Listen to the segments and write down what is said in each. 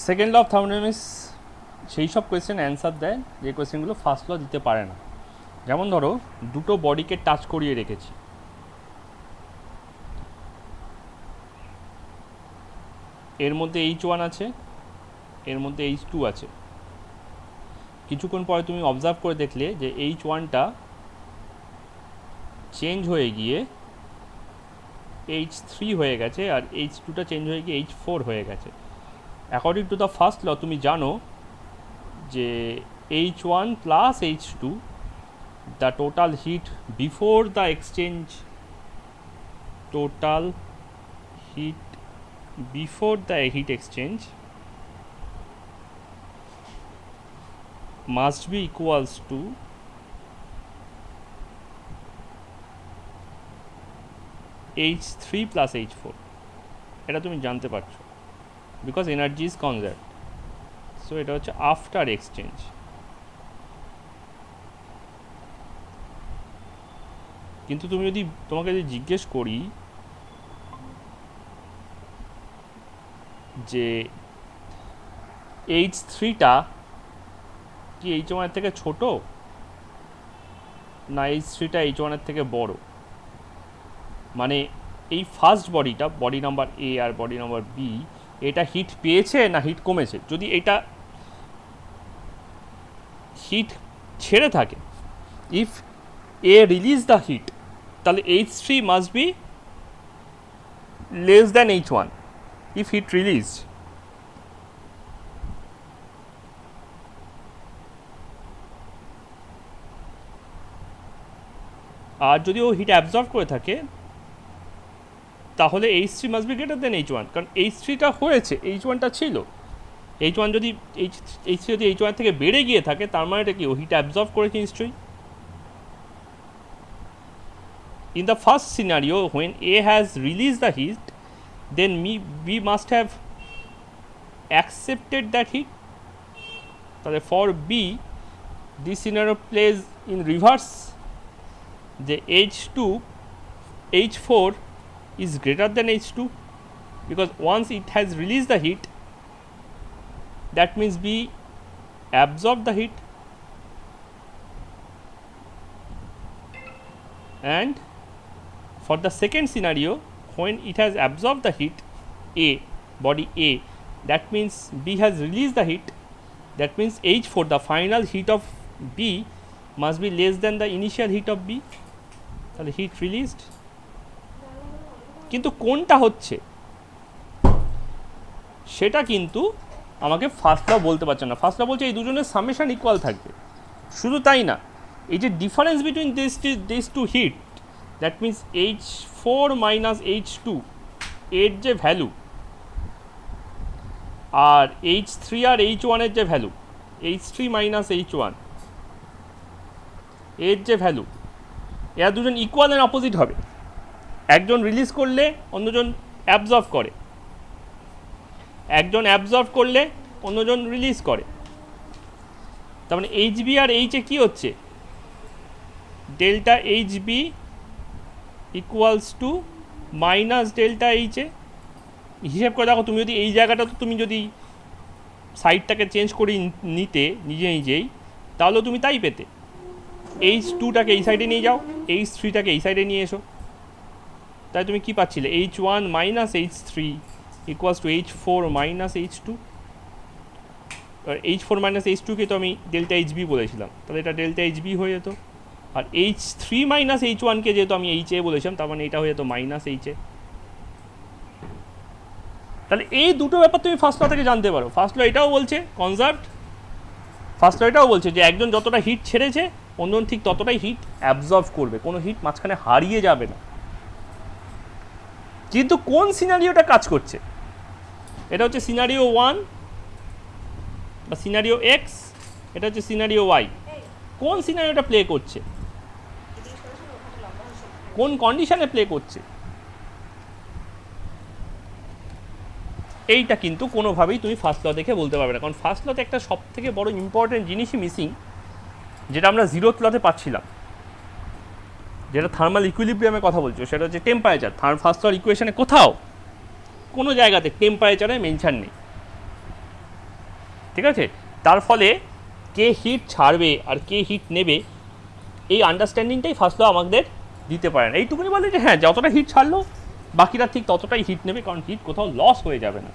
Second law of thermodynamics সেই সব question answer দেয় যে কোয়েশ্চেনগুলো ফার্স্ট ল দিতে পারে না। যেমন ধরো দুটো বডিকে টাচ করিয়ে রেখেছি, এর মধ্যে H1 আছে, এর মধ্যে H2 আছে। কিছুক্ষণ পরে তুমি অবজার্ভ করে দেখলে যে H1টা চেঞ্জ হয়ে গিয়ে H3 হয়ে গেছে আর H2টা চেঞ্জ হয়ে গিয়ে H4 হয়ে গেছে। According to the first law তুমি জানো যে H1 plus H2, the total heat before the exchange, total heat before the heat exchange must be equals to H3 plus H4. এটা তুমি জানতে পারছো বিকজ এনার্জি ইজ কনজার্ভড। সো এটা হচ্ছে after exchange. কিন্তু তুমি যদি তোমাকে যদি জিজ্ঞেস করি যে H3টা কি H1 এর থেকে ছোট না H3টা H1 এর থেকে বড়, মানে এই ফার্স্ট বডিটা, বডি নাম্বার এ আর বডি নাম্বার বি, এটা হিট পেয়েছে না হিট কমেছে? যদি এটা হিট ছেড়ে থাকে, if a release the heat, তাহলে H3 must be less than H1 if heat release. আর যদি ও হিট অ্যাবজর্ব করে থাকে তাহলে H3 must be greater then H1, কারণ H3টা হয়েছে, H1টা ছিল। H1 যদি H3 যদি H1 থেকে বেড়ে গিয়ে থাকে তার মানে এটা কি ও হিট অ্যাবজর্ব করেছে নিশ্চয়ই। In the first scenario, when A has released the heat, then B must have accepted that heat. তাহলে for B, this scenario plays in reverse. The H4 is greater than H2 because once it has released the heat, that means B absorbed the heat, and for the second scenario, when it has absorbed the heat, A, body A, that means B has released the heat, that means H4, the final heat of B, must be less than the initial heat of B. তাহলে hit released. কিন্তু কোনটা হচ্ছে সেটা কিন্তু আমাকে first ল বলতে পারছে না। ফার্স্ট ল বলছে এই দুজনের সামেশন ইকুয়াল থাকবে। শুধু তাই না, এই যে difference between this two heat, that means H4 minus H2 এর যে ভ্যালু আর H3 আর H1 এর যে ভ্যালু, H3 মাইনাস H1 এর যে ভ্যালু, এরা দুজন ইকুয়াল অ্যান্ড অপোজিট হবে। একজন রিলিজ করলে অন্যজন অ্যাবজর্ব করে, একজন অ্যাবজর্ব করলে অন্যজন রিলিজ করে। তার মানে HB আর H এ কী হচ্ছে, delta HB equals to minus delta H এ। হিসেব করে দেখো, তুমি যদি এই জায়গাটা তো তুমি যদি সাইডটাকে চেঞ্জ করে নিতে নিজেই, তাহলেও তুমি তাই পেতে। H2টাকে এই সাইডে নিয়ে যাও, H3টাকে এই সাইডে নিয়ে এসো, তাই তুমি কি পাচ্ছিলে H1 minus H3 equals to H4 minus H2। H4 minus H2কে তো আমি ডেল্টা HB বলেছিলাম, তাহলে এটা ডেল্টা HB হয়ে যেত। আর H3 মাইনাস H1কে যেহেতু আমি HA বলেছিলাম, তার মানে এটা হয়ে যেত মাইনাস HA। তাহলে এই দুটো ব্যাপার তুমি ফার্স্ট ল থেকে জানতে পারো। ফার্স্ট ল এটাও বলছে কনজার্ভড, ফার্স্ট ল এটাও বলছে যে একজন যতটা হিট ছেড়েছে অন্যজন ঠিক ততটাই হিট অ্যাবজর্ব করবে, কোনো হিট মাঝখানে হারিয়ে যাবে না। কিন্তু কোন সিনারিওটা কাজ করছে, এটা হচ্ছে সিনারিও 1 বা সিনারিও X, এটা হচ্ছে সিনারিও Y। কোন সিনারিওটা প্লে করছে, কোন কন্ডিশনে প্লে করছে, এইটা কিন্তু কোনোভাবেই তুমি ফার্স্ট ল দেখে বলতে পারবে না। কারণ ফার্স্ট লতে একটা সব থেকে বড় ইম্পর্টেন্ট জিনিসই মিসিং, যেটা আমরা জিরোথ লতে পাচ্ছিলাম, যেটা থার্মাল ইকুইলিব্রিয়ামের কথা বলছো, সেটা হচ্ছে টেম্পারেচার। ফার্স্ট লর ইকুয়েশনে কোথাও কোনো জায়গাতে টেম্পারেচারের মেনশন নেই। ঠিক আছে? তার ফলে কে হিট ছাড়বে আর কে হিট নেবে এই আন্ডারস্ট্যান্ডিংটাই ফার্স্ট ল আমাদের দিতে পারে না। এইটুকুনি বলে যে হ্যাঁ যতটা হিট ছাড়লো বাকিরা ঠিক ততটাই হিট নেবে, কারণ হিট কোথাও লস হয়ে যাবে না,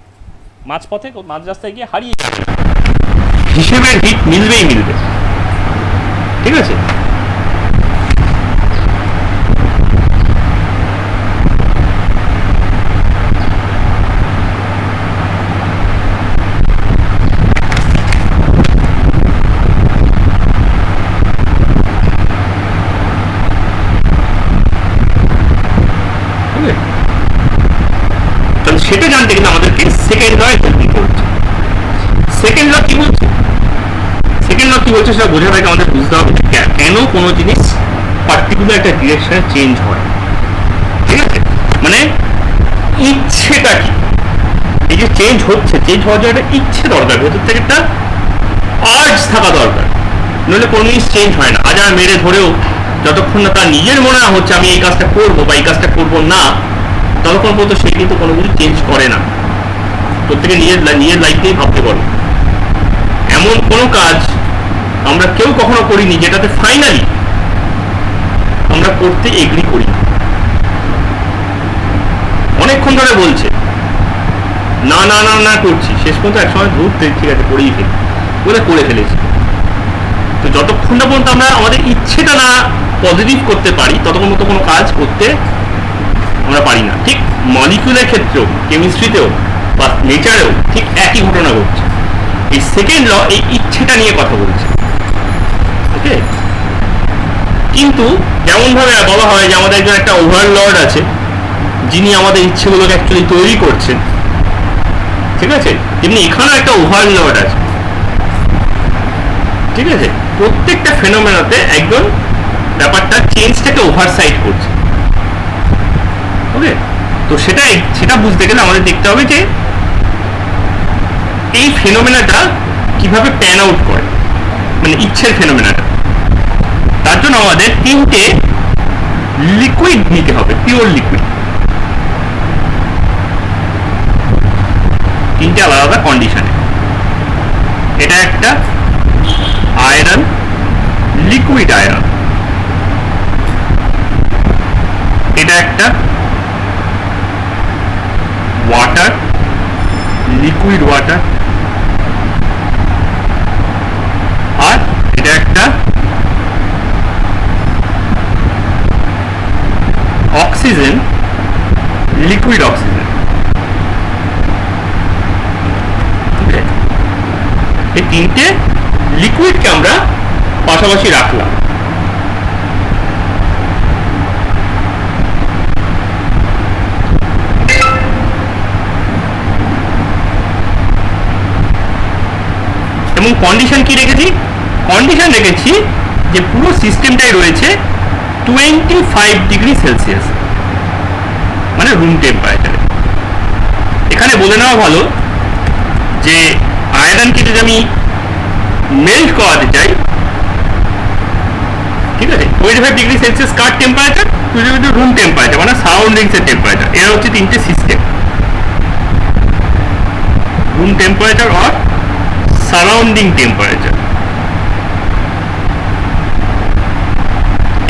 মাঝপথে মাঝ রাস্তায় গিয়ে হারিয়ে যাবে, হিসেবের হিট মিলবেই মিলবে। ঠিক আছে? সেটা জানতে গেলে আমাদেরকে সেকেন্ড ল দিতে হচ্ছে। সেকেন্ড ল কি বলছে? সেকেন্ড ল কি বলছে সেটা বোঝার আগে আমাদের বুঝতে হবে কেন কোনো জিনিস পার্টিকুলার একটা ডিরেকশনে চেঞ্জ হয়। ঠিক আছে? মানে ইচ্ছেটা কি, এই যে চেঞ্জ হচ্ছে, চেঞ্জ হওয়ার জন্য একটা ইচ্ছে দরকার, ভেতর থেকে একটা আর্জ থাকা দরকার, নইলে কোনো জিনিস চেঞ্জ হয় না। হাজার মেরে ধরেও যতক্ষণ না তার নিজের মনে হচ্ছে আমি এই কাজটা করবো বা এই কাজটা করবো না, ততক্ষণ পর্যন্ত সে কিন্তু কোনো কিছু চেঞ্জ করে না। প্রত্যেকে নিজের লাইফ নিয়েই ভাবতে পারো, এমন কোনো কাজ আমরা কেউ কখনো করিনি যেটাতে ফাইনালি আমরা করতে এগ্রি করি। অনেকক্ষণ ধরে বলছে না না না না করছি, শেষ পর্যন্ত একসময় ধরতে ঠিক আছে করেই ফেলি বলে করে ফেলেছি। তো যতক্ষণ না পর্যন্ত আমরা আমাদের ইচ্ছেটা না পজিটিভ করতে পারি ততক্ষণ মতো কোনো কাজ করতে আমরা পারি না। ঠিক মলিকিউলের ক্ষেত্রেও, কেমিস্ট্রিতেও বা নেচারেও ঠিক একই ঘটনা ঘটছে। এই সেকেন্ড ল এই ইচ্ছেটা নিয়ে কথা বলছে। ওকে, কিন্তু যেমন ভাবে বলা হয় যে আমাদের একজন একটা ওভারলর্ড আছে যিনি আমাদের ইচ্ছেগুলোকে অ্যাকচুয়ালি তৈরি করছেন, ঠিক আছে, তেমনি এখানেও একটা ওভারলর্ড আছে। ঠিক আছে, প্রত্যেকটা ফেনোমেনাতে একজন ব্যাপারটা চেঞ্জটাকে ওভারসাইড করছে। ওকে, তো সেটা বুঝতে গেলে আমাদের দেখতে হবে যে এই ফেনোমেনাটা কিভাবে প্যান আউট করে, মানে ইচ্ছের ফেনোমেনাটা। তার জন্য আমাদের তিনটে লিকুইড নিতে হবে, পিওর লিকুইড, তিনটে আলাদা আলাদা কন্ডিশনে। এটা একটা আয়রন, লিকুইড আয়রন, এটা একটা ওয়াটার, লিকুইড ওয়াটার, আর এটা একটা অক্সিজেন, লিকুইড অক্সিজেন। এই তিনটে লিকুইডকে আমরা পাশাপাশি রাখলাম। এবং কন্ডিশন কি রেখেছি? কন্ডিশন রেখেছি যে পুরো সিস্টেমটাই রয়েছে 25 ডিগ্রি সেলসিয়াস, মানে রুম টেম্পারেচারে। এখানে বলে নেওয়া ভালো যে আয়রনকে যদি আমি মেল্ট করাতে চাই, ঠিক আছে, 25 ডিগ্রি সেলসিয়াস কার টেম্পারেচার, রুম টেম্পারেচার মানে সারাউন্ডিংসের টেম্পারেচার। এরা হচ্ছে তিনটে সিস্টেম, রুম টেম্পারেচার আর সারাউন্ডিং টেম্পারেচার।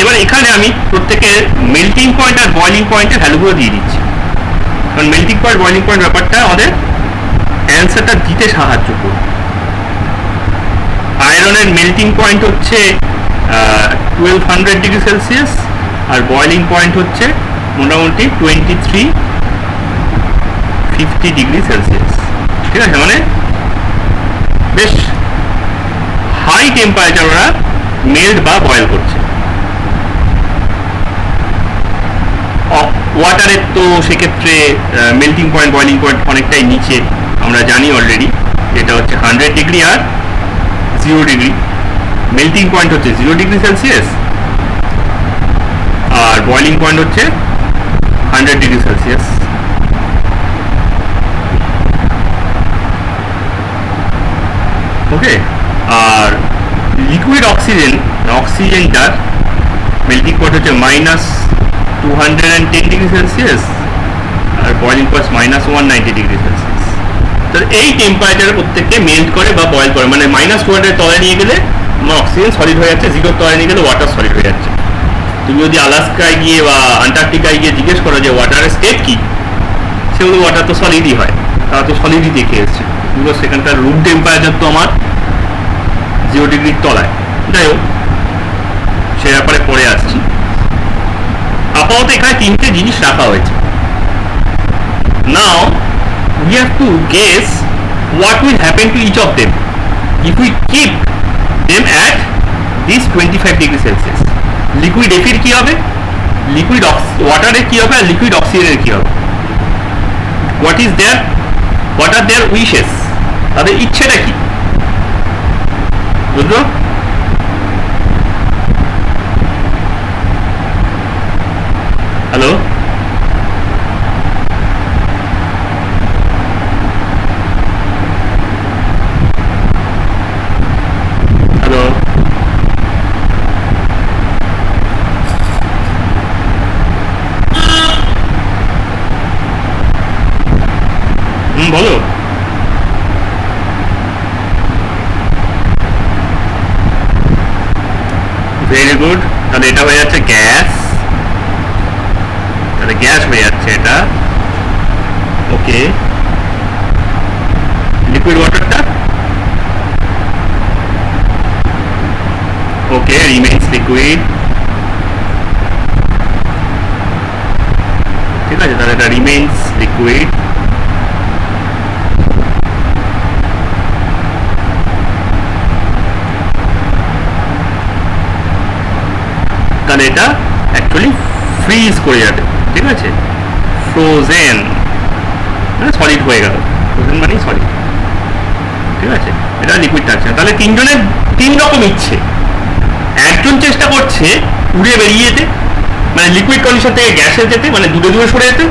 এবার এখানে আমি প্রত্যেকের মেল্টিং পয়েন্ট আর বয়লিং পয়েন্টের ভ্যালুগুলো দিয়ে দিচ্ছি, কারণ মেল্টিং পয়েন্ট বয়লিং পয়েন্ট ব্যাপারটা আমাদের অ্যান্সারটা দিতে সাহায্য করবে। আয়রনের মেল্টিং পয়েন্ট হচ্ছে 1200 ডিগ্রি সেলসিয়াস আর বয়লিং পয়েন্ট হচ্ছে মোটামুটি 2350 ডিগ্রি সেলসিয়াস। ঠিক আছে, মানে বেশ হাই টেম্পারেচার ওরা মেল্ট বা বয়েল করছে। ওয়াটারের তো সেক্ষেত্রে মেল্টিং পয়েন্ট বয়লিং পয়েন্ট অনেকটাই নিচে, আমরা জানি অলরেডি, যেটা হচ্ছে 100 ডিগ্রি আর 0 ডিগ্রি। মেল্টিং পয়েন্ট হচ্ছে 0 ডিগ্রি সেলসিয়াস আর বয়লিং পয়েন্ট হচ্ছে 100 ডিগ্রি সেলসিয়াস। ওকে, আর লিকুইড অক্সিজেনটার মেল্টিং পয়েন্ট হচ্ছে -210 ডিগ্রি সেলসিয়াস আর বয়লিং পয়েন্ট -190 ডিগ্রি সেলসিয়াস। তো এই টেম্পারেচারে প্রত্যেককে মেল্ট করে বা বয়েল করে, মানে -200 তলায় নিয়ে গেলে আমার অক্সিজেন সলিড হয়ে যাচ্ছে, 0 তলায় নিয়ে গেলে ওয়াটার সলিড হয়ে যাচ্ছে। তুমি যদি আলাস্কায় গিয়ে বা আন্টার্কটিকায় গিয়ে জিজ্ঞেস করো যে ওয়াটারের স্টেট কি, সেগুলো ওয়াটার তো সলিডই হয়, তারা তো সলিডই দেখে এসছে, বিকজ সেখানকার রুম টেম্পারেচার তো আমার 0 ডিগ্রির তলায়। যাই হোক, সে ব্যাপারে পরে আসছি। আপাতত এখানে তিনটে জিনিস রাখা হয়েছে। নাও we have to guess what will happen to each of them if we keep them at this 25 degree Celsius. Liquid এফির কি হবে, লিকুইড ওয়াটারের কি হবে, আর লিকুইড অক্সিজেনের কি হবে। what are their wishes, তাদের ইচ্ছেটা কি, বুঝলো? হ্যালো, হ্যালো, বলো। ভেরি গুড, তাহলে এটা হয়ে যাচ্ছে গ্যাস, তাহলে গ্যাস হয়ে যাচ্ছে এটা। ওকে, লিকুইড ওয়াটারটা ওকে রিমেইনস লিকুইড, ঠিক আছে, তাহলে এটা রিমেইনস লিকুইড। তাহলে এটা অ্যাকচুয়ালি ফ্রিজ করে যাবে, ঠিক আছে, ফ্রোজেন মানে সলিড হয়ে গেল, ফ্রোজেন মানেই সলিড, ঠিক আছে, এটা লিকুইড থাকছে। তাহলে তিনজনের তিন রকম ইচ্ছে। একজন চেষ্টা করছে উড়ে বেরিয়ে যেতে, মানে লিকুইড কন্ডিশন থেকে গ্যাসে যেতে, মানে দূরে দূরে সরে যেতে।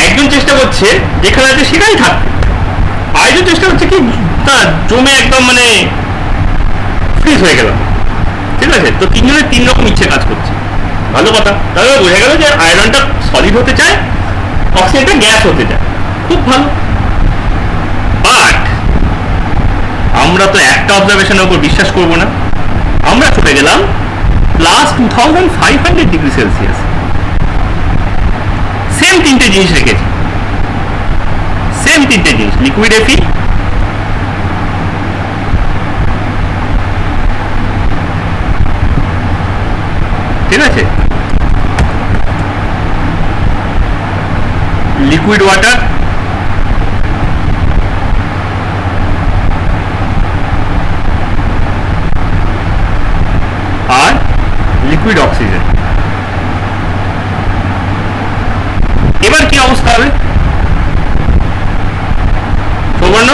একজন চেষ্টা করছে যেখানে আছে সেটাই থাকতে, আরেকজন চেষ্টা করছে কি তা জমে একদম মানে ফ্রিজ হয়ে গেল, ঠিক আছে। তো তিনজনের তিন রকম ইচ্ছে কাজ করছে, ভালো কথা। তাহলে বোঝা গেল যে আয়রনটা সলিড হতে চায়, অক্সিজেনটা গ্যাস হতে চায়, খুব ভালো। বাট আমরা তো একটা অবজারভেশনের উপর বিশ্বাস করবো না, আমরা চলে গেলাম +2500 ডিগ্রি সেলসিয়াস। সেম তিনটে জিনিস রেখেছি, সেম তিনটে জিনিস, লিকুইড এফি, ঠিক আছে, লিকুইড ওয়াটার, আর লিকুইড অক্সিজেন। এবার কি অবস্থা হবে সৌবর্ণ,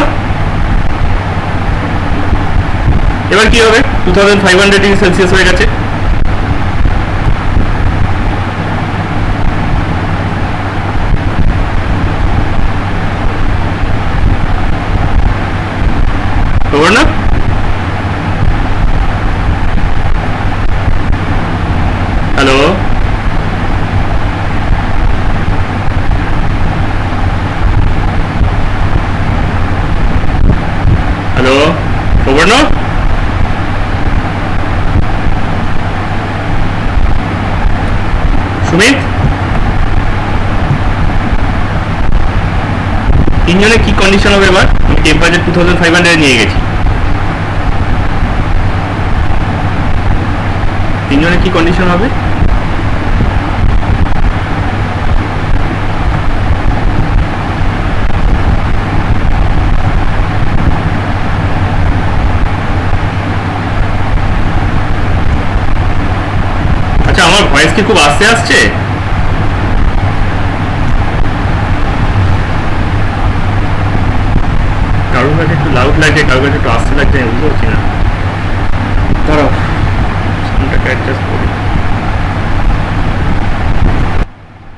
এবার কি হবে? 2500 ডিগ্রি সেলসিয়াস হয়ে গেছে, সৌবর্ণ। হ্যালো, হ্যালো সৌবর্ণ, সুমিত, তিনজনের কি কন্ডিশন হবে এবার? আমি টেম্পারেচার 2500 নিয়ে গেছি, তিনজনের কি কন্ডিশন হবে? আচ্ছা, আমার ভয়েস কি খুব আস্তে আসছে? কারোর কাছে একটু লাউড লাগছে, কারোর কাছে একটু আস্তে লাগছে, আমি বুঝতে পারছি না। দাঁড়াও, সাউন্ডটাকে অ্যাডজাস্ট করি।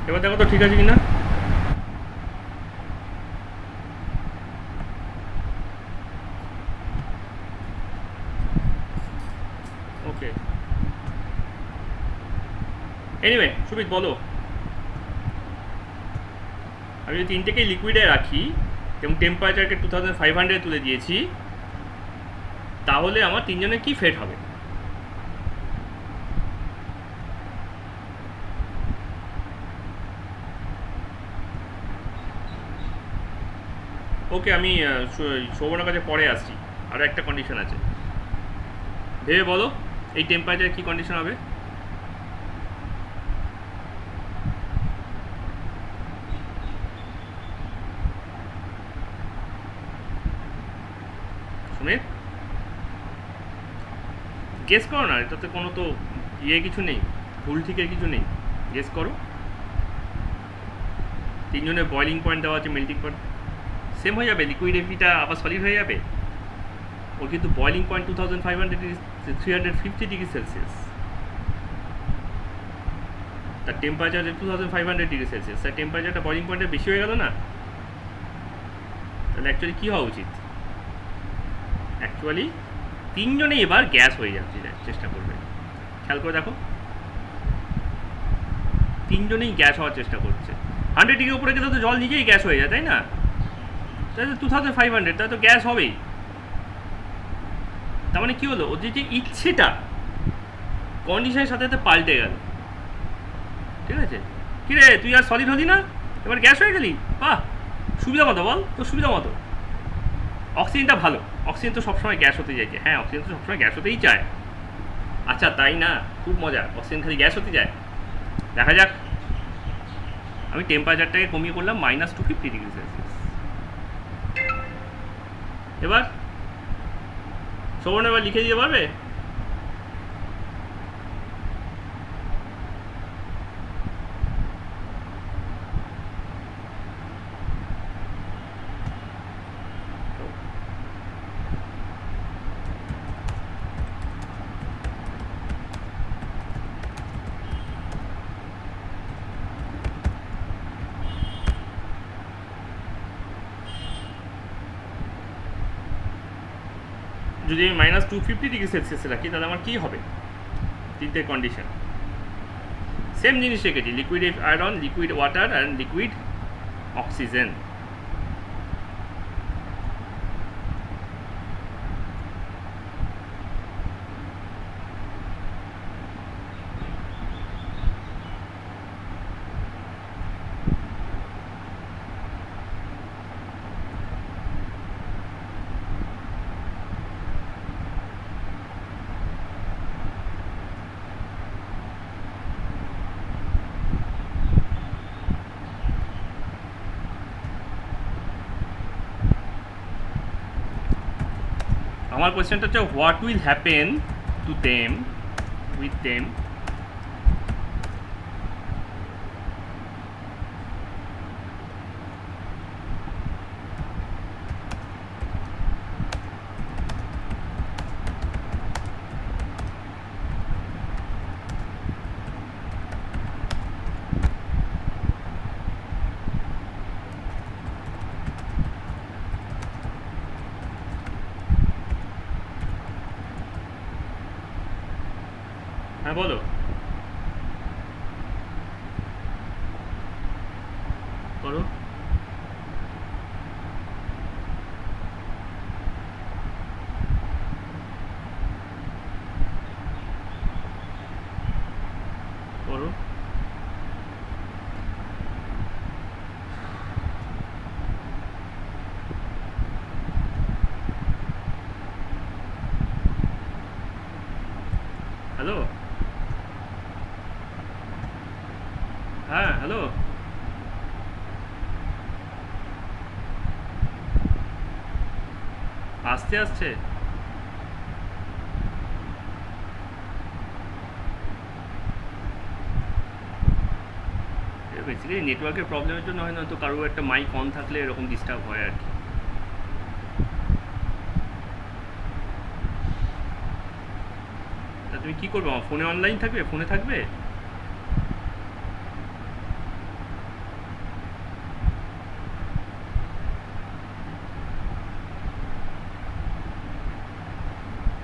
এবার দেখো তো ঠিক আছে কিনা। ওকে, এনিওয়ে সুমিত বলো, আমি যদি তিনটেকেই লিকুইডে রাখি এবং টেম্পারেচারকে 2500 তুলে দিয়েছি, তাহলে আমার তিনজনের কি ফেট হবে? ওকে, আমি শোভনের কাছে পরে আসছি, আরও একটা কন্ডিশন আছে, ভেবে বলো এই টেম্পারেচার কি কন্ডিশন হবে? সুমিত, গেস করো না, এটাতে কোনো তো কিছু নেই, ভুল ঠিকের কিছু নেই, গেস করো। তিনজনের বয়লিং পয়েন্ট দেওয়া আছে, মেল্টিং পয়েন্ট সেম হয়ে যাবে, লিকুইড এফিটা আবার সলিড হয়ে যাবে। ওর কিন্তু বয়লিং পয়েন্ট 2500 350 ডিগ্রি সেলসিয়াস, তার টেম্পারেচার 2500 ডিগ্রি সেলসিয়াস, তার টেম্পারেচারটা বয়লিং পয়েন্টে বেশি হয়ে গেল না? তাহলে অ্যাকচুয়ালি কী হওয়া উচিত? অ্যাকচুয়ালি তিনজনেই এবার গ্যাস হয়ে যাচ্ছে, চেষ্টা করবে, খেয়াল করে দেখো, তিনজনেই গ্যাস হওয়ার চেষ্টা করছে। 100 ডিগ্রি উপরে গেলে তো জল নিজেই গ্যাস হয়ে যায়, তাই না? তাহলে 2500, তাহলে তো গ্যাস হবেই। তার মানে কী হলো, ওদের যে ইচ্ছেটা কন্ডিশনের সাথে সাথে পাল্টে গেল, ঠিক আছে? কিরে, তুই আর সলিড হলি না, এবার গ্যাস হয়ে গেলি, বাহ, সুবিধা মতো বল, তোর সুবিধা মতো। অক্সিজেনটা ভালো, অক্সিজেন তো সবসময় গ্যাস হতে চাইছে, হ্যাঁ অক্সিজেন তো সবসময় গ্যাস হতেই চায়। আচ্ছা তাই না, খুব মজা, অক্সিজেন খালি গ্যাস হতে চায়। দেখা যাক, আমি টেম্পারেচারটাকে কমিয়ে করলাম -250 ডিগ্রি সেলসিয়াস। এবার শোভন এবার লিখে দিতে পারবে? যদি আমি -250 ডিগ্রি সেলসিয়াসে রাখি তাহলে আমার কী হবে? তিনটে কন্ডিশন সেম জিনিস রেখেছি, liquid iron, liquid water and liquid oxygen. আমার কোয়েশ্চেনটা হচ্ছে what will happen to them with them হ্যাঁ বলো, করো। করো। হ্যালো, হ্যাঁ হ্যালো, আসতে আসছে। বেসিক্যালি নেটওয়ার্কের প্রবলেমের জন্য হয়, না তো কারো একটা মাইক অন থাকলে এরকম ডিস্টার্ব হয় আর কি। তা তুমি কী করবে, আমার ফোনে অনলাইন থাকবে, ফোনে থাকবে?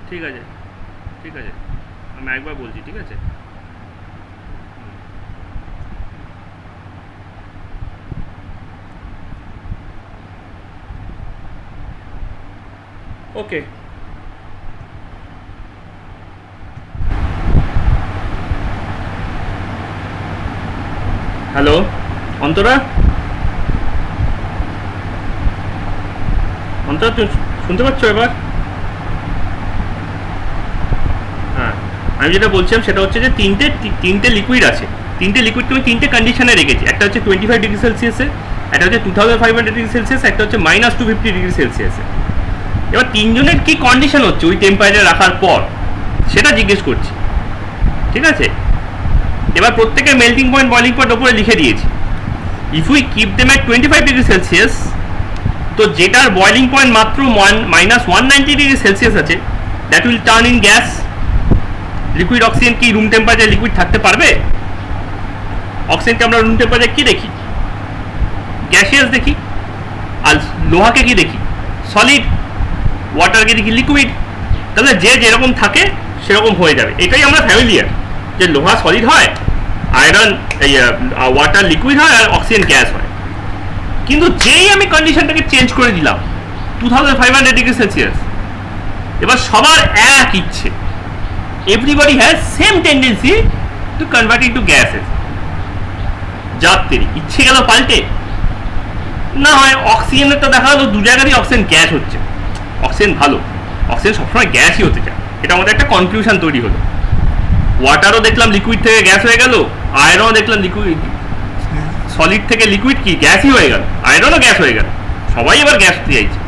ঠিক আছে, ঠিক আছে, আমি একবার বলছি, ঠিক আছে। ওকে, হ্যালো অন্তরা, অন্তরা তুমি শুনতে পাচ্ছ এবার? হ্যাঁ, আমি যেটা বলছিলাম সেটা হচ্ছে যে তিনটে লিকুইড আছে, তিনটে লিকুইডকে আমি তিনটে কন্ডিশনে রেখেছি। একটা হচ্ছে 25°C, একটা হচ্ছে 2500°C, একটা হচ্ছে -250°C। এবার তিনজনের কি কন্ডিশন হচ্ছে ওই টেম্পারেচার রাখার পর সেটা জিজ্ঞেস করছি, ঠিক আছে? এবার প্রত্যেকের মেল্টিং পয়েন্ট বয়লিং পয়েন্ট ওপরে লিখে দিয়েছি। If we keep them at 25°C, তো যেটার বয়লিং পয়েন্ট মাত্র -190°C আছে, that will turn in gas. Liquid oxygen কি রুম টেম্পারেচার লিকুইড থাকতে পারবে? অক্সিজেনকে আমরা রুম টেম্পারেচার কি দেখি? গ্যাসিয়াস দেখি। আর লোহাকে কি দেখি? সলিড। ওয়াটারকে দেখি লিকুইড। তাহলে যে যেরকম থাকে সেরকম হয়ে যাবে, এটাই আমরা ফ্যামিলিয়ার, যে লোহা সলিড হয়, আয়রন ওয়াটার লিকুইড হয়, আর অক্সিজেন গ্যাস হয়। কিন্তু যেই আমি কন্ডিশনটাকে চেঞ্জ করে দিলাম 2500°C, এবার সবার এক ইচ্ছে, everybody has same tendency to convert into gases. যাত্রী ইচ্ছে গেল পাল্টে, না হয় অক্সিজেনেরটা দেখা গেলো দু জায়গাতেই অক্সিজেন গ্যাস হচ্ছে। অক্সিজেন ভালো, অক্সিজেন সবসময় গ্যাসই হতে চায়, এটা আমাদের একটা কনফিউশন তৈরি হলো। ওয়াটারও দেখলাম লিকুইড থেকে গ্যাস হয়ে গেল, আয়রনও দেখলাম লিকুইড সলিড থেকে লিকুইড কি গ্যাসই হয়ে গেল, আয়রনও গ্যাস হয়ে গেল, সবাই এবার গ্যাস হতে চাইছে।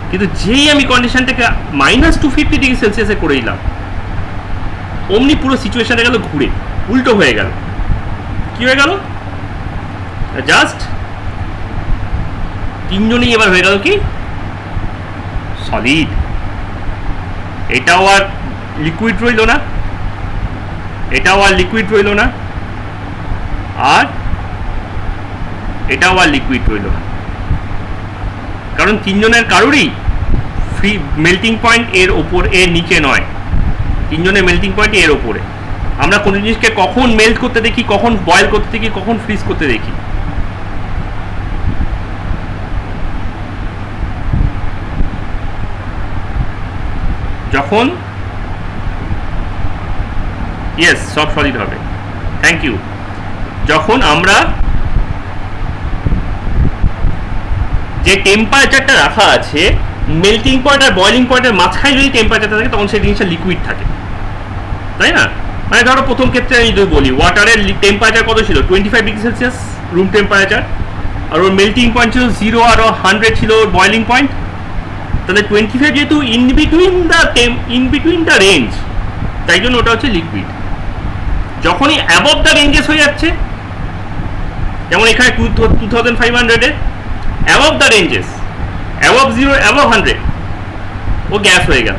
কিন্তু যেই আমি কন্ডিশনটাকে -250°C করে দিলাম, অমনি পুরো সিচুয়েশনটা গেল ঘুরে, উল্টো হয়ে গেল। কি হয়ে গেল? জাস্ট তিনজনই এবার হয়ে গেল কি সলিড। এটাও আর লিকুইড রইল না, এটাও আর লিকুইড রইল না, আর এটাও আর লিকুইড রইল না। কারণ তিনজনের কারোরই ফ্রি মেল্টিং পয়েন্ট এর ওপর, এর নিচে নয়, তিনজনের মেল্টিং পয়েন্ট এর ওপরে। আমরা কোনো জিনিসকে কখন মেল্ট করতে দেখি, কখন বয়েল করতে দেখি, কখন ফ্রিজ করতে দেখি? যখন ইয়েস সব সলিড হবে। Thank you. যখন আমরা যে টেম্পারেচারটা রাখা আছে মেল্টিং পয়েন্ট আর বয়লিং পয়েন্টের মাঝখানে যদি টেম্পারেচারটা থাকে, তখন সেই জিনিসটা লিকুইড থাকে, তাই না? মানে ধরো প্রথম ক্ষেত্রে আমি যদি বলি, ওয়াটারের টেম্পারেচার কত ছিল? 25°C রুম টেম্পারেচার, আর ওর মেল্টিং পয়েন্ট ছিল 0 আর 100 ছিল ওর বয়লিং পয়েন্ট। তাহলে 25 যেহেতু ইন বিটুইন দ্য রেঞ্জ, তাই জন্য ওটা হচ্ছে লিকুইড। যখনই অ্যাবভ দ্য রেঞ্জেস হয়ে যাচ্ছে, যেমন এখানে 2500-এ above the ranges, above 0, above 100, ও গ্যাস হয়ে গেল।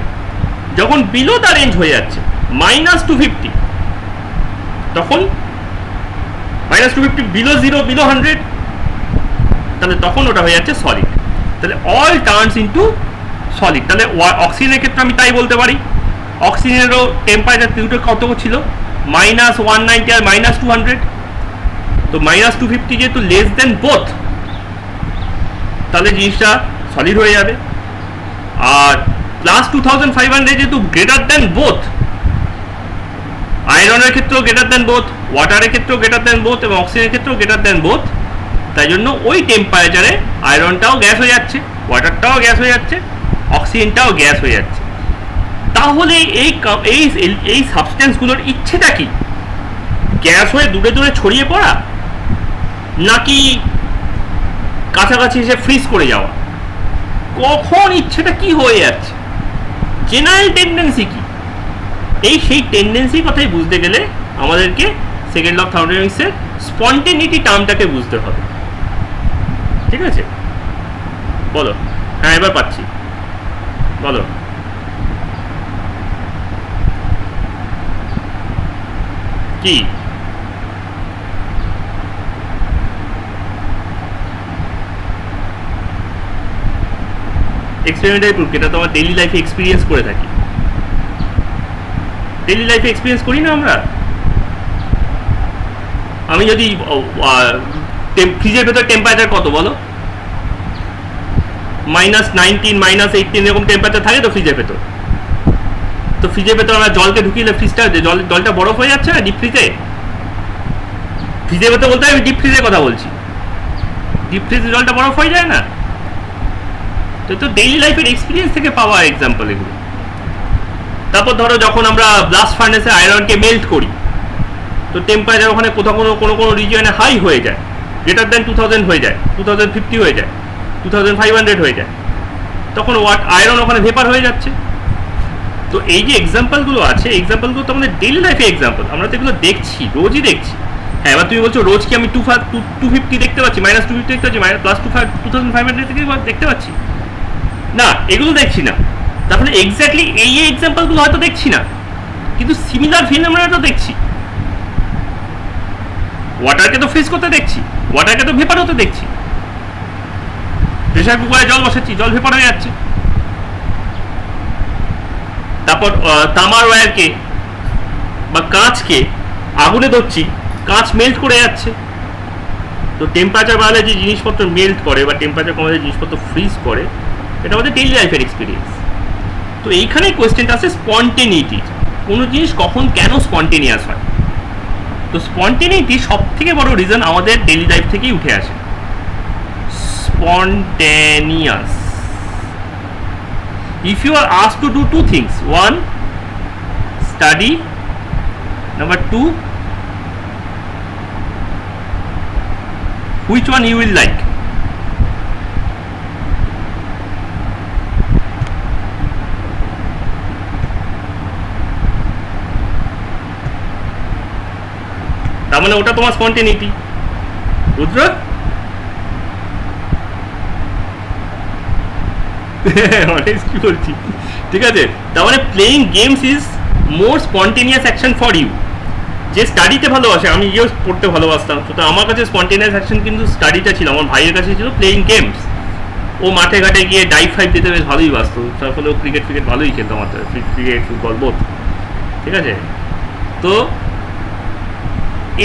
যখন বিলো দ্য রেঞ্জ হয়ে যাচ্ছে -250, তখন -250 বিলো 0, বিলো 100, তাহলে তখন ওটা হয়ে যাচ্ছে সলিড। তাহলে অল টার্নস ইনটু সলিড। তাহলে অক্সিজেনের ক্ষেত্রে আমি তাই বলতে পারি, অক্সিজেনেরও টেম্পারেচার দুটো কত ছিল? -190 আর -200। তো -250 যেহেতু লেস দেন বোথ, তাহলে জিনিসটা সলিড হয়ে যাবে। আর +2500 যেহেতু গ্রেটার দেন বোথ, আয়রনের ক্ষেত্রেও গ্রেটার দেন বোথ, ওয়াটারের ক্ষেত্রেও গ্রেটার দেন বোথ, এবং অক্সিজেনের ক্ষেত্রেও গ্রেটার দেন বোথ, তাই জন্য ওই টেম্পারেচারে আয়রনটাও গ্যাস হয়ে যাচ্ছে, ওয়াটারটাও গ্যাস হয়ে যাচ্ছে, অক্সিজেনটাও গ্যাস হয়ে যাচ্ছে। তাহলে এই সাবস্টেন্সগুলোর ইচ্ছেটা কি? গ্যাস হয়ে দূরে দূরে ছড়িয়ে পড়া, নাকি কাছাকাছি এসে ফ্রিজ করে যাওয়া? কখন ইচ্ছেটা কি হয়ে যাচ্ছে, জেনারেল টেন্ডেন্সি কি? সেই টেন্ডেন্সি কথাই বুঝতে গেলে আমাদেরকে সেকেন্ড ল অফ থার্মোডাইনামিক্সের স্পন্টেনিটি টার্মটাকে বুঝতে হবে, ঠিক আছে? বলো। হ্যাঁ, এবার পাচ্ছি, বলো। কি? এক্সপেরিমেন্টাল প্রুফ, এটা তো আমার ডেইলি লাইফে এক্সপিরিয়েন্স করে থাকি। ডেইলি লাইফে এক্সপিরিয়েন্স করি না আমরা? আমি যদি ফ্রিজের ভেতর টেম্পারেচার কত বলো? -19 -18 এরকম টেম্পারেচার থাকে তো ফ্রিজের ভেতর। তো ফ্রিজের ভেতর আমরা জলকে ঢুকিয়ে ফ্রিজটা জলটা বরফ হয়ে যাচ্ছে না ডিপ ফ্রিজে। ফ্রিজের ভেতর বলতে আমি ডিপ ফ্রিজের কথা বলছি, ডিপ ফ্রিজে জলটা বরফ হয়ে যায় না। তো ডেইলি লাইফের এক্সপিরিয়েন্স থেকে পাওয়া এক্সাম্পল এগুলো। তারপর ধরো যখন আমরা ব্লাস্ট ফার্নেসে আয়রনকে মেল্ট করি, তো টেম্পারেচার ওখানে কোথাও কোনো রিজিয়নে হাই হয়ে যায়, গ্রেটার দ্যান 2000 হয়ে যায়, 2050 হয়ে যায়, 2500 হয়ে যায়, তখন আয়রন ওখানে ভেপার হয়ে যাচ্ছে। তো এই যে এক্সাম্পলগুলো আছে, এক্সাম্পলগুলো তো আমাদের ডেইলি লাইফে এক্সাম্পল, আমরা তো এগুলো দেখছি, রোজই দেখছি। হ্যাঁ, এবার তুমি বলছো রোজ কি আমি 250 দেখতে পাচ্ছি, -250 দেখতে পাচ্ছি, +2500 থেকে দেখতে পাচ্ছি না, এগুলো দেখছি না। তাহলে এক্স্যাক্টলি এই এক্সাম্পলগুলো হয়তো দেখছি না, কিন্তু সিমিলার ফিনোমেনা তো দেখছি। ওয়াটারকে তো ফ্রিজ করতে দেখছি, ওয়াটারকে তো ভেপার হতে দেখছি। প্রেসার কুকারে জল বসাচ্ছি, জল ভেপার হয়ে যাচ্ছে। তারপর তামার ওয়্যারকে বা কাঁচকে আগুনে ধরছি, কাঁচ মেল্ট করে যাচ্ছে। তো টেম্পারেচার বাড়লে যে জিনিসপত্র মেল্ট করে বা টেম্পারেচার কমালে জিনিসপত্র ফ্রিজ করে, এটা আমাদের ডেইলি লাইফের এক্সপিরিয়েন্স। তো এইখানে কোয়েশ্চেনটা আছে স্পন্টেনিটি, কোনো জিনিস কখন কেন স্পন্টেনিয়াস হয়। তো স্পন্টেনিটি সব থেকে বড় রিজন আমাদের ডেইলি লাইফ থেকেই উঠে আসে। Spontaneous. If you are asked to do two things, one, study, number two, which one you will like? তার মানে ওটা তোমার স্পন্টেনিটি। রুদ্র অনেক কি বলছি, ঠিক আছে। তার মানে playing games is more spontaneous action for you. যে স্টাডিতে ভালোবাসে, আমি ইয়েও পড়তে ভালোবাসতাম, তো আমার কাছে স্পন্টেনিয়াস অ্যাকশন কিন্তু স্টাডিটা ছিল, আমার ভাইয়ের কাছে ছিল প্লেইং গেমস। ও মাঠে ঘাটে গিয়ে ডাইভ ফাইভ দিতে বেশ ভালোই বাসতো, তার ফলে ও ক্রিকেট ভালোই খেলতো, আমার ক্রিকেট ফুটবল বোধ, ঠিক আছে। তো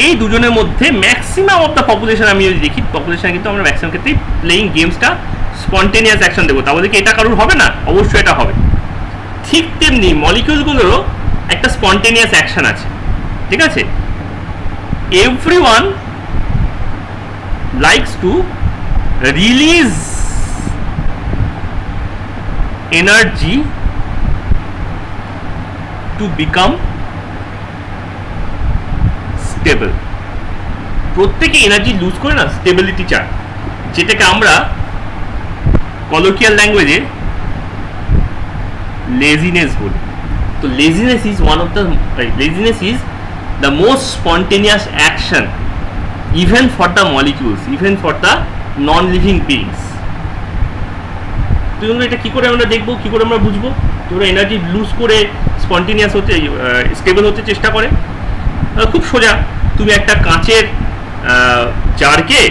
এই দুজনের মধ্যে ম্যাক্সিমাম অফ দ্য পপুলেশন আমি যদি দেখি, পপুলেশন কিন্তু আমরা ম্যাক্সিমাম ক্ষেত্রেই প্লেইং গেমসটা স্পন্টেনিয়াস অ্যাকশন দেবো। তাহলে কি এটা কারোর হবে না? অবশ্যই এটা হবে। ঠিক তেমনি মলিকিউলগুলোরও একটা স্পন্টেনিয়াস অ্যাকশন আছে, ঠিক আছে। Everyone likes to release energy to become stable. প্রত্যেকে এনার্জি লুজ করে না, স্টেবিলিটি চায়, যেটাকে আমরা কলোকিয়াল ল্যাঙ্গুয়েজে লেজিনেস বলি। তো laziness is the most spontaneous action even for the molecules, even for the non living beings. তো এটা কী করে আমরা দেখবো, কী করে আমরা বুঝবো যে ওরা এনার্জি লুজ করে স্পন্টেনিয়াস হতে, স্টেবল হতে চেষ্টা করে? খুব সোজা, তুমি একটা কাঁচের জারকে,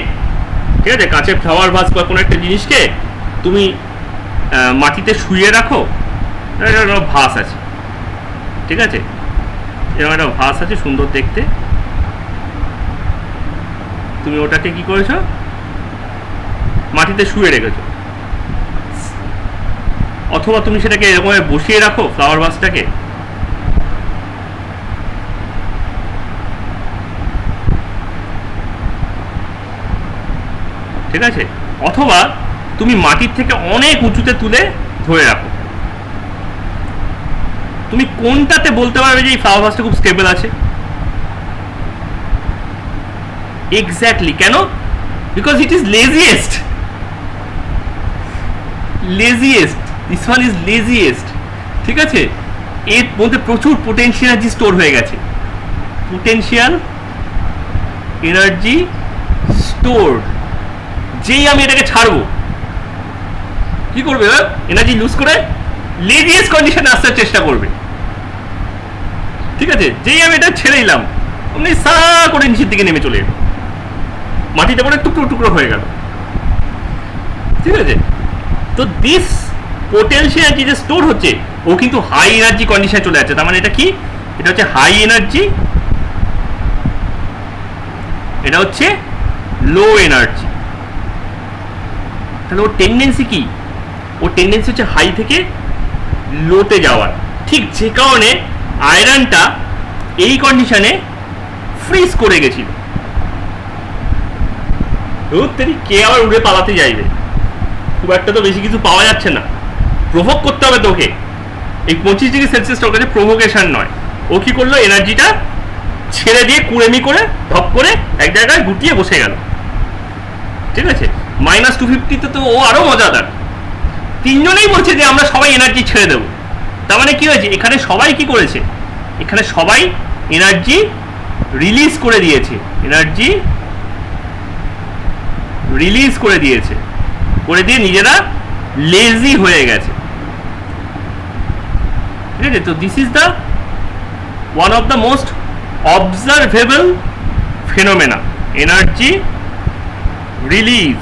ঠিক আছে, কাঁচের ফ্লাওয়ার ভাস বা কোনো একটা জিনিসকে তুমি মাটিতে শুয়ে রাখো, একটা ভাস আছে, ঠিক আছে, এরকম একটা ভাস আছে সুন্দর দেখতে, তুমি ওটাকে কি করেছো, মাটিতে শুয়ে রেখেছো। অথবা তুমি সেটাকে এরকম বসিয়ে রাখো ফ্লাওয়ার ভাসটাকে, ঠিক আছে, অথবা তুমি মাটির থেকে অনেক উঁচুতে তুলে ধরে রাখো। তুমি কোনটাতে বলতে পারবে যে এই ফ্লাওয়ার ভাসটা খুব স্টেবল আছে? এক্স্যাক্টলি। কেন? Because it is লেজিয়েস্ট। This one is লেজিয়েস্ট, ঠিক আছে। এর মধ্যে প্রচুর পোটেনশিয়াল এনার্জি স্টোর হয়ে গেছে, পোটেনশিয়াল এনার্জি স্টোর। যেই আমি এটাকে ছাড়বো, কি করবে? এনার্জি লুজ করে লেজিয়েস্ট কন্ডিশনে আসার চেষ্টা করবে, ঠিক আছে। যেই আমি এটা ছেড়ে দিলাম, অমনি সা করে নিচের দিকে নেমে চলে এলো, মাটিতে পড়ে টুকরো টুকরো হয়ে গেল, ঠিক আছে। তো দিস পোটেনশিয়াল যে স্টোর হচ্ছে, ও কিন্তু হাই এনার্জি কন্ডিশনে চলে যাচ্ছে। তার মানে এটা কি? এটা হচ্ছে হাই এনার্জি, এটা হচ্ছে লো এনার্জি। তাহলে ওর টেন্ডেন্সি কি? ওর টেন্ডেন্সি হচ্ছে হাই থেকে লোতে যাওয়ার। ঠিক যে কারণে আয়রনটা এই কন্ডিশনে ফ্রিজ করে গেছিল। কে আবার উড়ে পালাতে যাইবে, খুব একটা তো বেশি কিছু পাওয়া যাচ্ছে না, প্রভোগ করতে হবে তোকে। এই 25°C ওর কাছে প্রভোকেশন নয়। ও কি করলো, এনার্জিটা ছেড়ে দিয়ে কুড়েমি করে ধপ করে এক জায়গায় গুটিয়ে বসে গেল। ঠিক আছে, -250 তো ও আরো মজাদার। তিনজনেই বলছে যে আমরা সবাই এনার্জি ছেড়ে দেবো। তার মানে কি হয়েছে, এখানে সবাই কি করেছে, এখানে সবাই এনার্জি রিলিজ করে দিয়েছে, এনার্জি রিলিজ করে দিয়েছে, করে দিয়ে নিজেরা লেজি হয়ে গেছে। ঠিক আছে, তো this is the one of the most observable phenomena, energy release.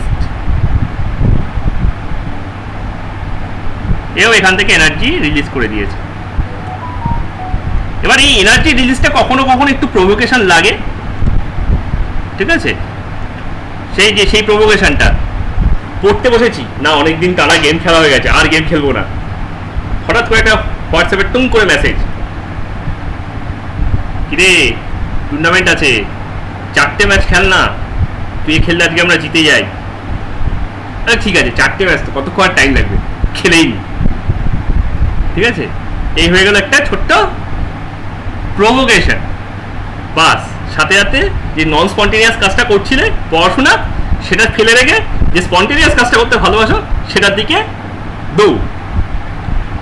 এও এখান থেকে এনার্জি রিলিজ করে দিয়েছে। এবার এই এনার্জি রিলিজটা কখনো কখনো একটু প্রভোকেশন লাগে। ঠিক আছে, সেই প্রভোকেশনটা পড়তে বসেছি না, অনেকদিন টানা গেম খেলা হয়ে গেছে, আর গেম খেলবো না। হঠাৎ করে একটা হোয়াটসঅ্যাপে টুং করে মেসেজ, কিরে টুর্নামেন্ট আছে, 4টে ম্যাচ খেল না, তুই খেললে আজকে আমরা জিতে যাই। আরে ঠিক আছে, 4টে ম্যাচ তো কতক্ষণ আর টাইম লাগবে, খেলেই নি। ঠিক আছে, এই হয়ে গেল একটা ছোট্ট প্রভোকেশন। বাস, সাথে সাথে যে নন স্পন্টেনিয়াস কাজটা করছিলে পড়াশোনা, সেটা ফেলে রেখে যে স্পন্টেনিয়াস কাজটা করতে ভালোবাসো সেটার দিকে দৌড়।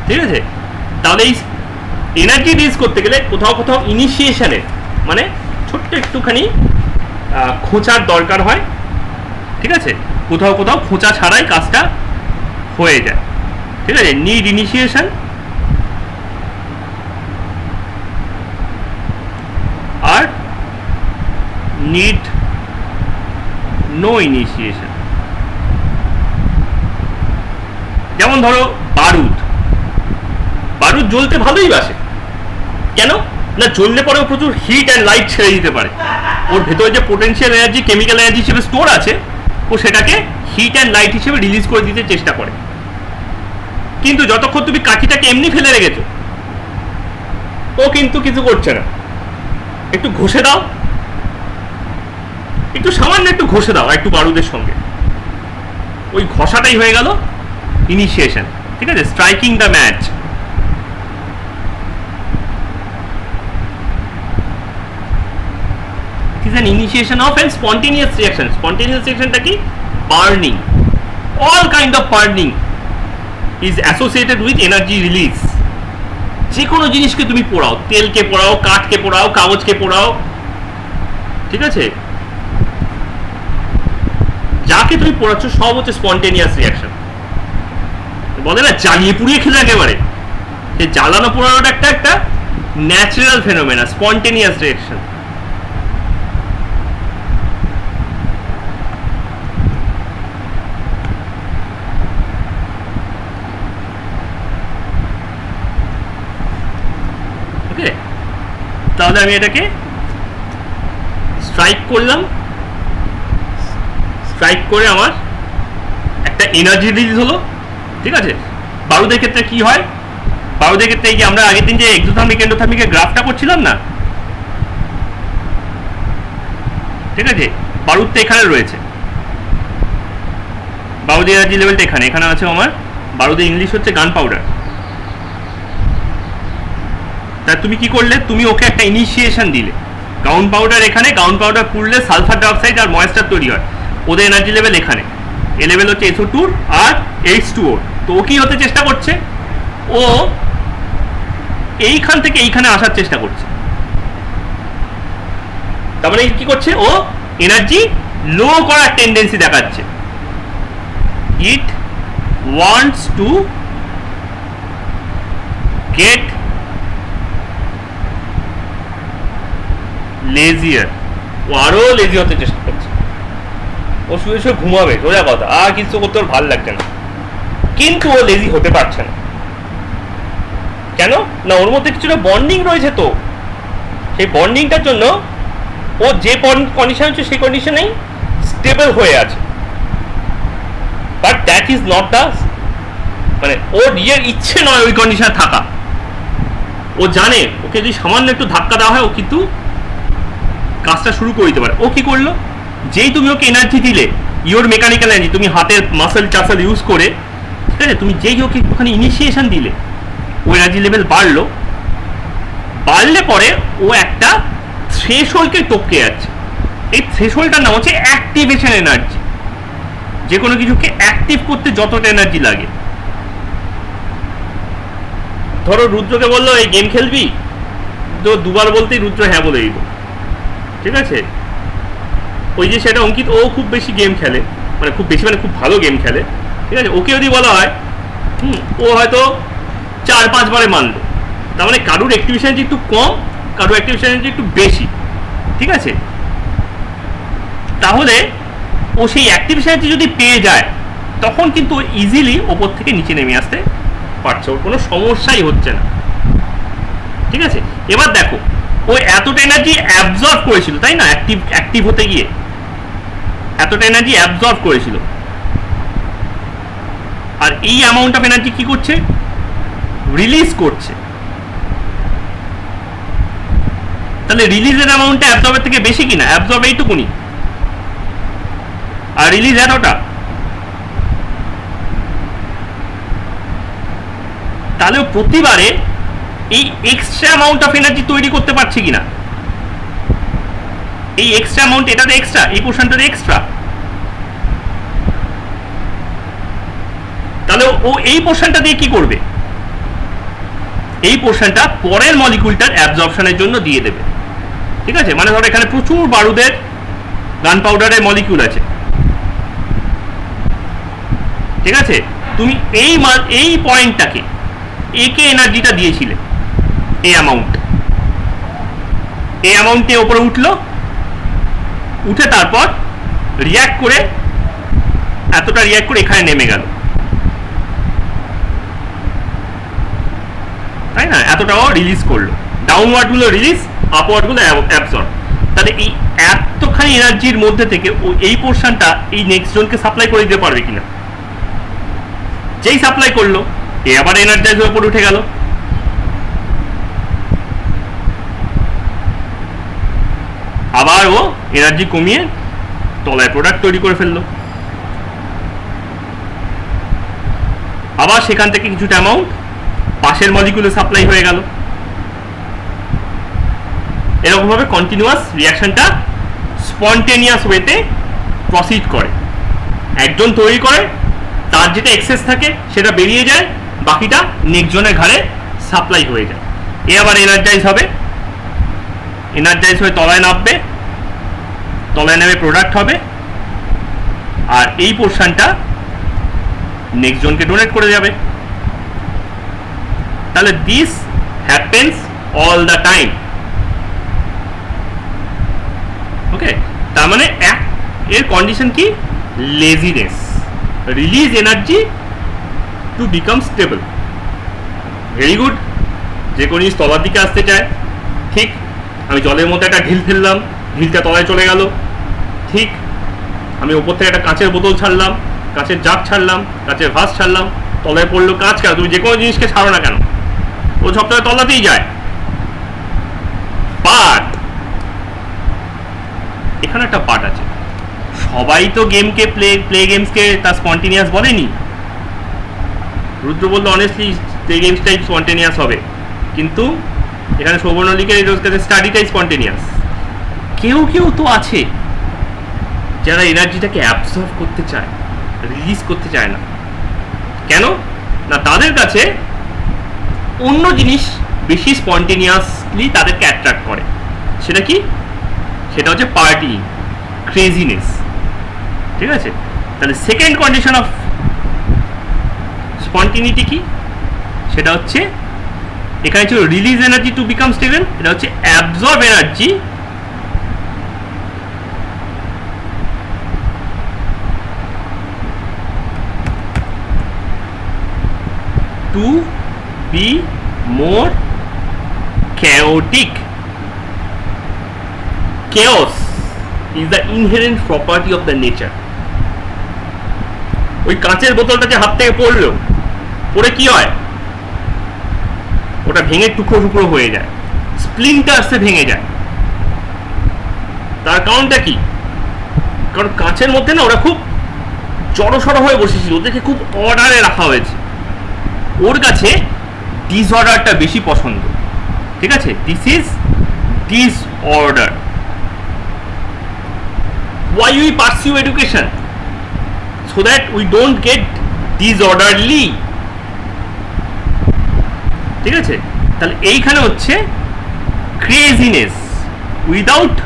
ঠিক আছে, তাহলে এই এনার্জি রিলিজ করতে গেলে কোথাও কোথাও ইনিশিয়েশনের মানে ছোট্ট একটুখানি খোঁচার দরকার হয়। ঠিক আছে, কোথাও কোথাও খোঁচা ছাড়াই কাজটা হয়ে যায়। ঠিক আছে, নিড ইনিশিয়েশন আর নিড নো ইনিশিয়েশন। যেমন ধরো বারুদ, বারুদ জ্বলতে ভালোই বাসে। কেন না, জ্বললে পরেও প্রচুর হিট অ্যান্ড লাইট ছেড়ে দিতে পারে। ওর ভেতরে যে পোটেনশিয়াল এনার্জি, কেমিক্যাল এনার্জি হিসেবে স্টোর আছে, ও সেটাকে হিট অ্যান্ড লাইট হিসেবে রিলিজ করে দিতে চেষ্টা করে। কিন্তু যতক্ষণ তুমি কাঠিটাকে এমনি ফেলে রেখেছো, ও কিন্তু কিছু করছে না। একটু ঘষে দাও, একটু সামান্য একটু ঘষে দাও একটু বারুদের সঙ্গে, ওই ঘষাটাই হয়ে গেল ইনিশিয়েশন। ঠিক আছে, striking the match. It is an initiation of a spontaneous reaction. Spontaneous reaction টা কি? Burning. All kind of burning is associated with energy release. যে কোনো জিনিসকে তুমি পোড়াও, তেলকে পোড়াও, কাঠকে পোড়াও, কাগজকে পোড়াও, ঠিক আছে, যাকে তুমি পোড়াচ্ছ সব হচ্ছে স্পন্টেনিয়াস রিয়াকশন। বলে না জ্বালিয়ে পুড়িয়ে খেলে একেবারে, সেই জ্বালানো পোড়ানোটা একটা ন্যাচারাল ফেনোমেনা, স্পন্টেনিয়াস রিয়াকশন। ওকে, তাহলে আমি এটাকে স্ট্রাইক করলাম, স্ট্রাইক করে আমার একটা এনার্জি রিলিজ হলো। ঠিক আছে, বারুদের ক্ষেত্রে কি হয়, বারুদের ক্ষেত্রে এই যে আমরা আগের দিন যে এক্সোথার্মিক এন্ডোথার্মিকের গ্রাফটা করছিলাম না, ঠিক আছে, বারুদটা এখানে রয়েছে, বারুদের এনার্জি লেভেলটা এখানে, এখানে আছে আমার বারুদের ইংলিশ হচ্ছে গান পাউডার। তা তুমি কি করলে, তুমি ওকে একটা ইনিশিয়েশন দিলে, গাউন পাউডার এখানে, গাউন পাউডার পুড়লে সালফার ডাইঅক্সাইড আর ময়েস্টার তৈরি হয়, ওদের এনার্জি লেভেল এখানে, এ লেভেল হচ্ছে SO2 আর H2O। তো ও কি হতে চেষ্টা করছে, ও এইখান থেকে এইখানে আসার চেষ্টা করছে। তার মানে কি করছে, ও এনার্জি লো করার টেন্ডেন্সি দেখাচ্ছে। ইট ওয়ান্টস টু গেট লেজিয়ার, ও আরো লেজি হতে চেষ্টা করছে। ও শুয়ে শুয়ে ঘুমাবে, সোজা কথা, আর কিছু করতে ওর ভালো লাগছে না, কিন্তু ও লেজি হতে পারছে না। কেন না, ওর মধ্যে কিছুটা বন্ডিং রয়েছে, তো সেই বন্ডিংটার জন্য ও যে কন্ডিশন হচ্ছে সেই কন্ডিশনেই স্টেবল হয়ে আছে। But that is not the মানে ওর নিজের ইচ্ছে নয় ওই কন্ডিশনে থাকা, ও জানে ওকে যদি সামান্য একটু ধাক্কা দেওয়া হয় ও কিন্তু কাজটা শুরু করে দিতে পারে। ও কি করলো, যেই তুমি ওকে এনার্জি দিলে, ইওর মেকানিক্যাল এনার্জি, তুমি হাতের মাসেল টাসেল ইউজ করে, ঠিক আছে, তুমি যেই ওকে একটুখানি ইনিশিয়েশন দিলে ও এনার্জি লেভেল বাড়লে পরে ও একটা থ্রেশহোল্ডকে টপকে যাচ্ছে। এই থ্রেশহোল্ডটার নাম হচ্ছে অ্যাক্টিভেশন এনার্জি। যে কোনো কিছুকে অ্যাক্টিভ করতে যতটা এনার্জি লাগে, ধরো রুদ্রকে বললো এই গেম খেলবি, তো দুবার বলতেই রুদ্র হ্যাঁ বলে দিল, ঠিক আছে। ওই যে সেটা অঙ্কিত, ও খুব বেশি গেম খেলে, মানে খুব বেশি মানে খুব ভালো গেম খেলে, ঠিক আছে। ওকে যদি বলা হয় ও হয়তো 4-5 বারে মানলো। তার মানে কারুর অ্যাক্টিভেশন এনার্জি একটু কম, কারুর অ্যাক্টিভেশন এনার্জি একটু বেশি, ঠিক আছে। তাহলে ও সেই অ্যাক্টিভেশন এনার্জি যদি পেয়ে যায় তখন কিন্তু ইজিলি ওপর থেকে নিচে নেমে আসতে পারছে, ওর কোনো সমস্যাই হচ্ছে না, ঠিক আছে। এবার দেখো ও এতটা এনার্জি অ্যাবজর্ব করেছিল, তাই না, অ্যাক্টিভ হতে গিয়ে এতটা এনার্জি অ্যাবজর্ব করেছিল, আর এই অ্যামাউন্ট অফ এনার্জি কি করছে, রিলিজ করছে। তাহলে রিলিজের অ্যামাউন্টটা অ্যাবজর্বের থেকে বেশি কিনা, অ্যাবজর্ব এইটুকুনি আর রিলিজ এতটা, তাহলে প্রতিবারে এই এক্সট্রা অ্যামাউন্ট অফ এনার্জি তৈরি করতে পারছে কিনা, এই এক্সট্রা অ্যামাউন্ট, এটা তো এক্সট্রা, এই পোর্শনটা এক্সট্রা, তাহলে ও এই পোর্শনটা দিয়ে কি করবে, এই পোর্শনটা পরের মলিকুলটার অ্যাবজর্পশনের জন্য দিয়ে দেবে, ঠিক আছে। মানে ধরো এখানে প্রচুর বারুদের গান পাউডারের মলিকিউল আছে, ঠিক আছে, তুমি এই পয়েন্টটাকে একে এনার্জিটা দিয়েছিলে, এই অ্যামাউন্টে ওপরে উঠলো, উঠে তারপর রিয়াক্ট করে এতটা রিয়াক্ট করে এখানে নেমে গেল, তাই না, এতটাও রিলিজ করলো, ডাউনওয়ার্ড গুলো রিলিজ, আপওয়ার্ড গুলো অ্যাবসর্ব। তাহলে এই এতখানি এনার্জির মধ্যে থেকে ও এই পোর্শনটা এই নেক্সট জনকে সাপ্লাই করে দিতে পারবে কিনা, যেই সাপ্লাই করলো এ আবার এনার্জাইজ হয়ে উপরে উঠে গেল, আবার ও এনার্জি কমিয়ে তলায় প্রোডাক্ট তৈরি করে ফেললো, আবার সেখান থেকে কিছুটা অ্যামাউন্ট পাশের মলিকুলে সাপ্লাই হয়ে গেল। এরকম ভাবে কন্টিনিউয়াস রিয়াকশনটা স্পন্টেনিয়াস ওয়েতে প্রসিড করে। একজন তৈরি করে, তার যেটা এক্সেস থাকে সেটা বেরিয়ে যায়, বাকিটা নেক্সট জনের ঘাড়ে সাপ্লাই হয়ে যায়। এ আবার এনার্জাইজ হবে, এনার্জাইজ হয়ে তলায় নামবে, তলায় নেমে প্রোডাক্ট হবে, আর এই পোর্শনটা নেক্সট জনকে ডোনেট করে যাবে। তাহলে this happens all the time, okay. তার মানে এর কন্ডিশন কি, laziness, release energy to become stable. Very good, যে কোনো জিনিস তলার দিকে আসতে চায়, ঠিক। আমি জলের মধ্যে একটা ঢিল ফেললাম, ঢিলটা তলায় চলে গেল, ঠিক। আমি ওপর থেকে একটা কাঁচের বোতল ছাড়লাম, কাঁচের জাগ ছাড়লাম, কাঁচের ভাস ছাড়লাম, তলায় পড়লো কাঁচ। কেন তুমি যে কোনো জিনিসকে ছাড়ো না কেন, ও সবটাই তলাতেই যায়। বাট এখানে একটা পার্ট আছে, সবাই তো গেমকে প্লে গেমসকে তার স্পন্টেনিয়াস বলেনি। রুদ্র বললো অনেস্টলি প্লে গেমসটাই স্পন্টেনিয়াস হবে, কিন্তু এখানে সৌবর্ণ লিখে স্টাডিটাই স্পন্টেনিয়াস। কেউ কেউ তো আছে যারা এনার্জিটাকে অ্যাবসর্ব করতে চায়, রিলিজ করতে চায় না। কেন না, তাদের কাছে অন্য জিনিস বেশি স্পন্টেনিয়াসলি তাদেরকে অ্যাট্রাক্ট করে। সেটা কি, সেটা হচ্ছে পার্টি, ক্রেজিনেস, ঠিক আছে। তাহলে সেকেন্ড কন্ডিশন অফ স্পন্টিনিটি কি, সেটা হচ্ছে এখানে ছিল release energy to become stable, এটা হচ্ছে absorb energy to be more chaotic. Chaos is the inherent property of the nature. ওই কাঁচের বোতলটা যে হাত থেকে পড়লো, ওটা কি হয়, ওটা ভেঙে টুকরো টুকরো হয়ে যায়, স্প্লিন্টার্সে ভেঙে যায়। তার কারণটা কি? কারণ কাঁচের মধ্যে না ওরা খুব জড়সড় হয়ে বসেছিল, ওদেরকে খুব অর্ডারে রাখা হয়েছে। ওর কাছে ডিসঅর্ডারটা বেশি পছন্দ, ঠিক আছে? This is disorder. Why we pursue education? So that we don't get disorderly, ঠিক আছে? তাহলে এইখানে হচ্ছে craziness. Without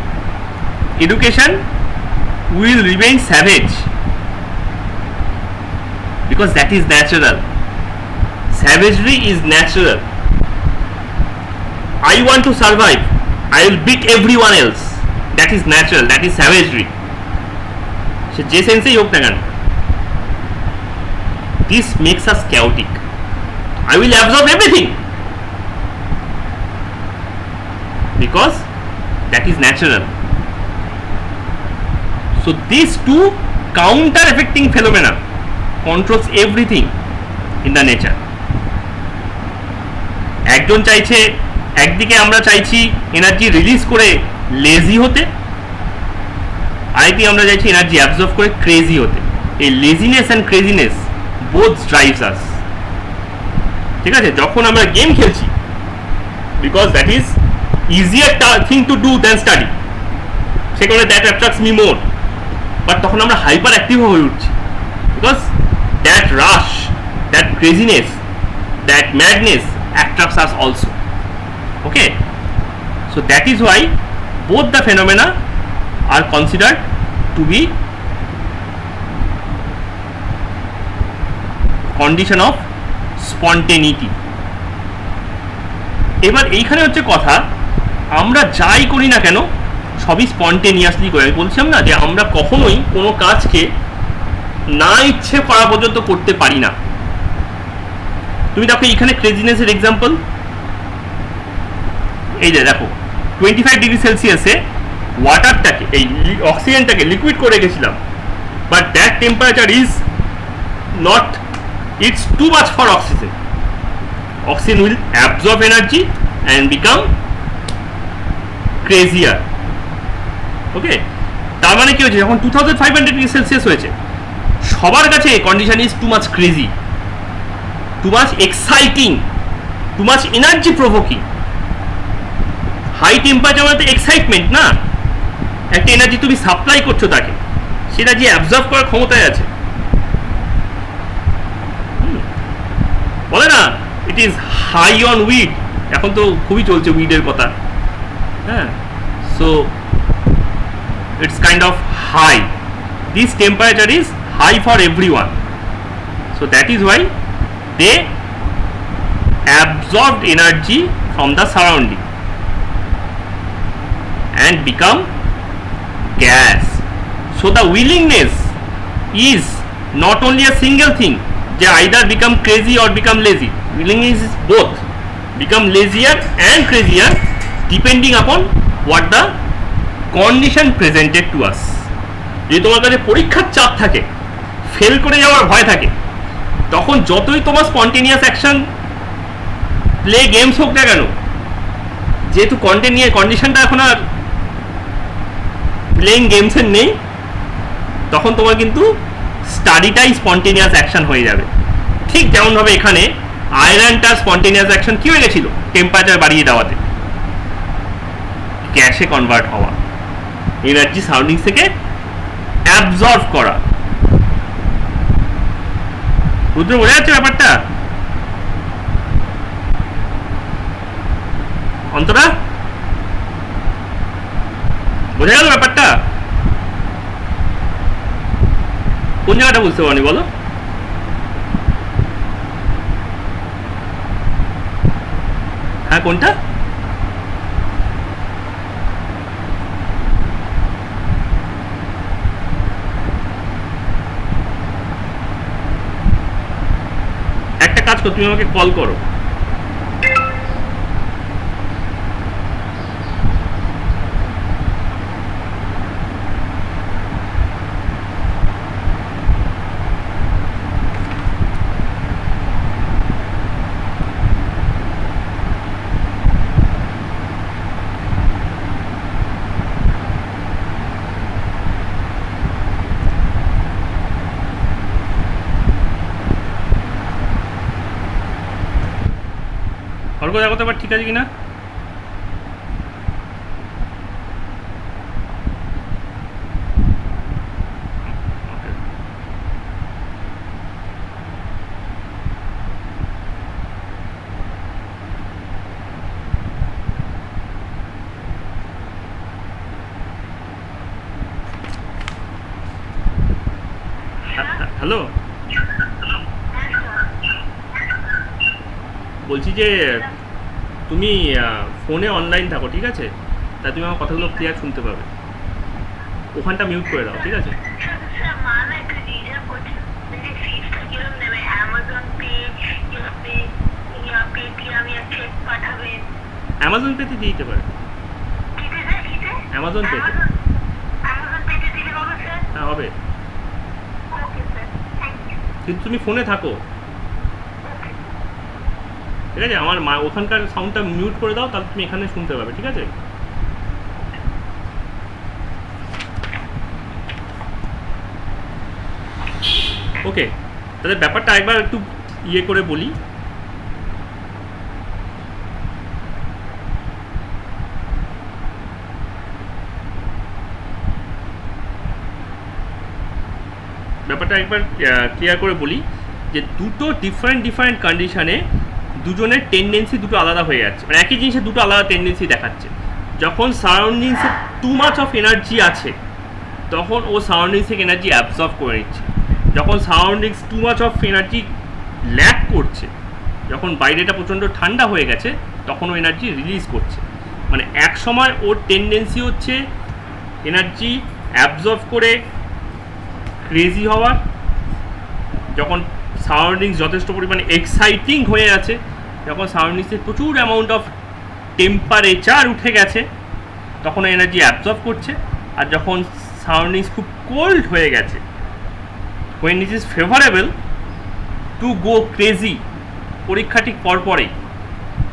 education will remain savage, because that is natural. Savagery is natural. I want to survive, I will beat everyone else. That is natural, that is savagery. সে যে সেন্সেই হোক না কেন। This makes us chaotic. I will absorb everything, because that is natural. So these two counter affecting phenomena controls everything in the nature. একজন চাইছে, একদিকে আমরা চাইছি energy release করে লেজি হতে, আরেকদিকে আমরা চাইছি এনার্জি অ্যাবজর্ব করে ক্রেজি হতে। এই laziness and craziness both drives us, ঠিক আছে? যখন আমরা গেম খেলছি, because that is easier thing to do than study, সেখানে that attracts me more. But তখন আমরা হাইপার অ্যাক্টিভ হয়ে উঠছি, because that rush, that craziness, that madness attracts us also. Okay, so that is why both the phenomena are considered to be condition of spontaneity. এবার এইখানে হচ্ছে কথা, আমরা যাই করি না কেন সবই স্পন্টেনিয়াসলি করি। আমি বলছিলাম না যে আমরা কখনোই কোনো কাজকে না ইচ্ছে করা পর্যন্ত করতে পারি না। তুমি দেখো এখানে ক্রেজিনেসের এক্সাম্পল, এই যে দেখো 25 ডিগ্রি সেলসিয়াসে ওয়াটারটাকে, এই অক্সিজেনটাকে লিকুইড করে রেখেছিলাম, but that temperature is not, it's too much for oxygen. Oxygen will absorb energy and become crazier. Okay, তার মানে কি হয়েছে, যখন 2500 ডিগ্রি সেলসিয়াস হয়েছে, সবার কাছে condition is too much crazy, too much exciting, too much energy provoking. High temperature মানে excitement না, একটা এনার্জি তুমি সাপ্লাই করছো তাকে, সেটা যে অ্যাবজর্ব করার ক্ষমতায় আছে। বলে না it is high on weed, এখন তো খুবই চলছে উইডের কথা, হ্যাঁ। So it's kind of high, this temperature is high for everyone. So that is why they absorbed energy from the surrounding and become gas. So the willingness is not only a single thing, they either become crazy or become lazy. Willingness is both, become lazier and crazier depending upon what the condition presented to us. যদি তোমার কাছে পরীক্ষার চাপ থাকে, fail করে যাওয়ার ভয় থাকে, তখন যতই তোমার স্পন্টেনিয়াস অ্যাকশন প্লে গেমস হোক না কেন, যেহেতু কন্ডিশনটা এখন আর প্লেইং গেমসের নেই, তখন তোমার কিন্তু স্টাডিটাই স্পন্টেনিয়াস অ্যাকশন হয়ে যাবে। ঠিক যেমনভাবে এখানে আয়রনটার স্পন্টেনিয়াস অ্যাকশন কী হয়ে গেছিল, টেম্পারেচার বাড়িয়ে দেওয়াতে, গ্যাসে কনভার্ট হওয়া, এনার্জি সারাউন্ডিংস থেকে অ্যাবজর্ব করা। রুদ্র বোঝা যাচ্ছে ব্যাপারটা? অন্তরা বোঝা গেল ব্যাপারটা? কোন জায়গাটা বুঝতে পারনি বলো? হ্যাঁ, কোনটা? একটা কাজ করো, তুমি আমাকে কল করো। অর্ক দেখো তো এবার ঠিক আছে কিনা। হ্যালো, বলছি যে তুমি ফোনে অনলাইন থাকো, ঠিক আছে? তা তুমি আমার কথাগুলো ক্লিয়ার শুনতে পাবে। ওখানটা মিউট করে দাও, ঠিক আছে? অ্যামাজন পেতে দিয়ে দিতে পারে, অ্যামাজন পেতে। হ্যাঁ হবে, কিন্তু তুমি ফোনে থাকো, ঠিক আছে? আমার ওখানকার সাউন্ডটা মিউট করে দাও, তাহলে তুমি এখানে শুনতে পাবে, ঠিক আছে? ওকে, তাহলে ব্যাপারটা একবার একটু ইয়ে করে বলি। ব্যাপারটা একবার ক্লিয়ার করে বলি যে দুটো ডিফারেন্ট কন্ডিশনে দুজনের টেন্ডেন্সি দুটো আলাদা হয়ে যাচ্ছে, মানে একই জিনিসে দুটো আলাদা টেন্ডেন্সি দেখাচ্ছে। যখন সারাউন্ডিংসে টু মাচ অফ এনার্জি আছে তখন ও সারাউন্ডিংস থেকে এনার্জি অ্যাবজর্ব করে নিচ্ছে। যখন surroundings too much of energy lack করছে, যখন বাইরেটা প্রচণ্ড ঠান্ডা হয়ে গেছে, তখন ও এনার্জি রিলিজ করছে। মানে এক সময় ওর টেন্ডেন্সি হচ্ছে এনার্জি অ্যাবজর্ব করে ক্রেজি হওয়ার, যখন সারাউন্ডিংস যথেষ্ট পরিমাণে এক্সাইটিং হয়ে আছে, যখন সারাউন্ডিংসে প্রচুর অ্যামাউন্ট অফ টেম্পারেচার উঠে গেছে, তখন এনার্জি অ্যাবজর্ব করছে। আর যখন সারাউন্ডিংস খুব কোল্ড হয়ে গেছে, when it is favorable to go crazy, পরীক্ষা ঠিক পরপরেই,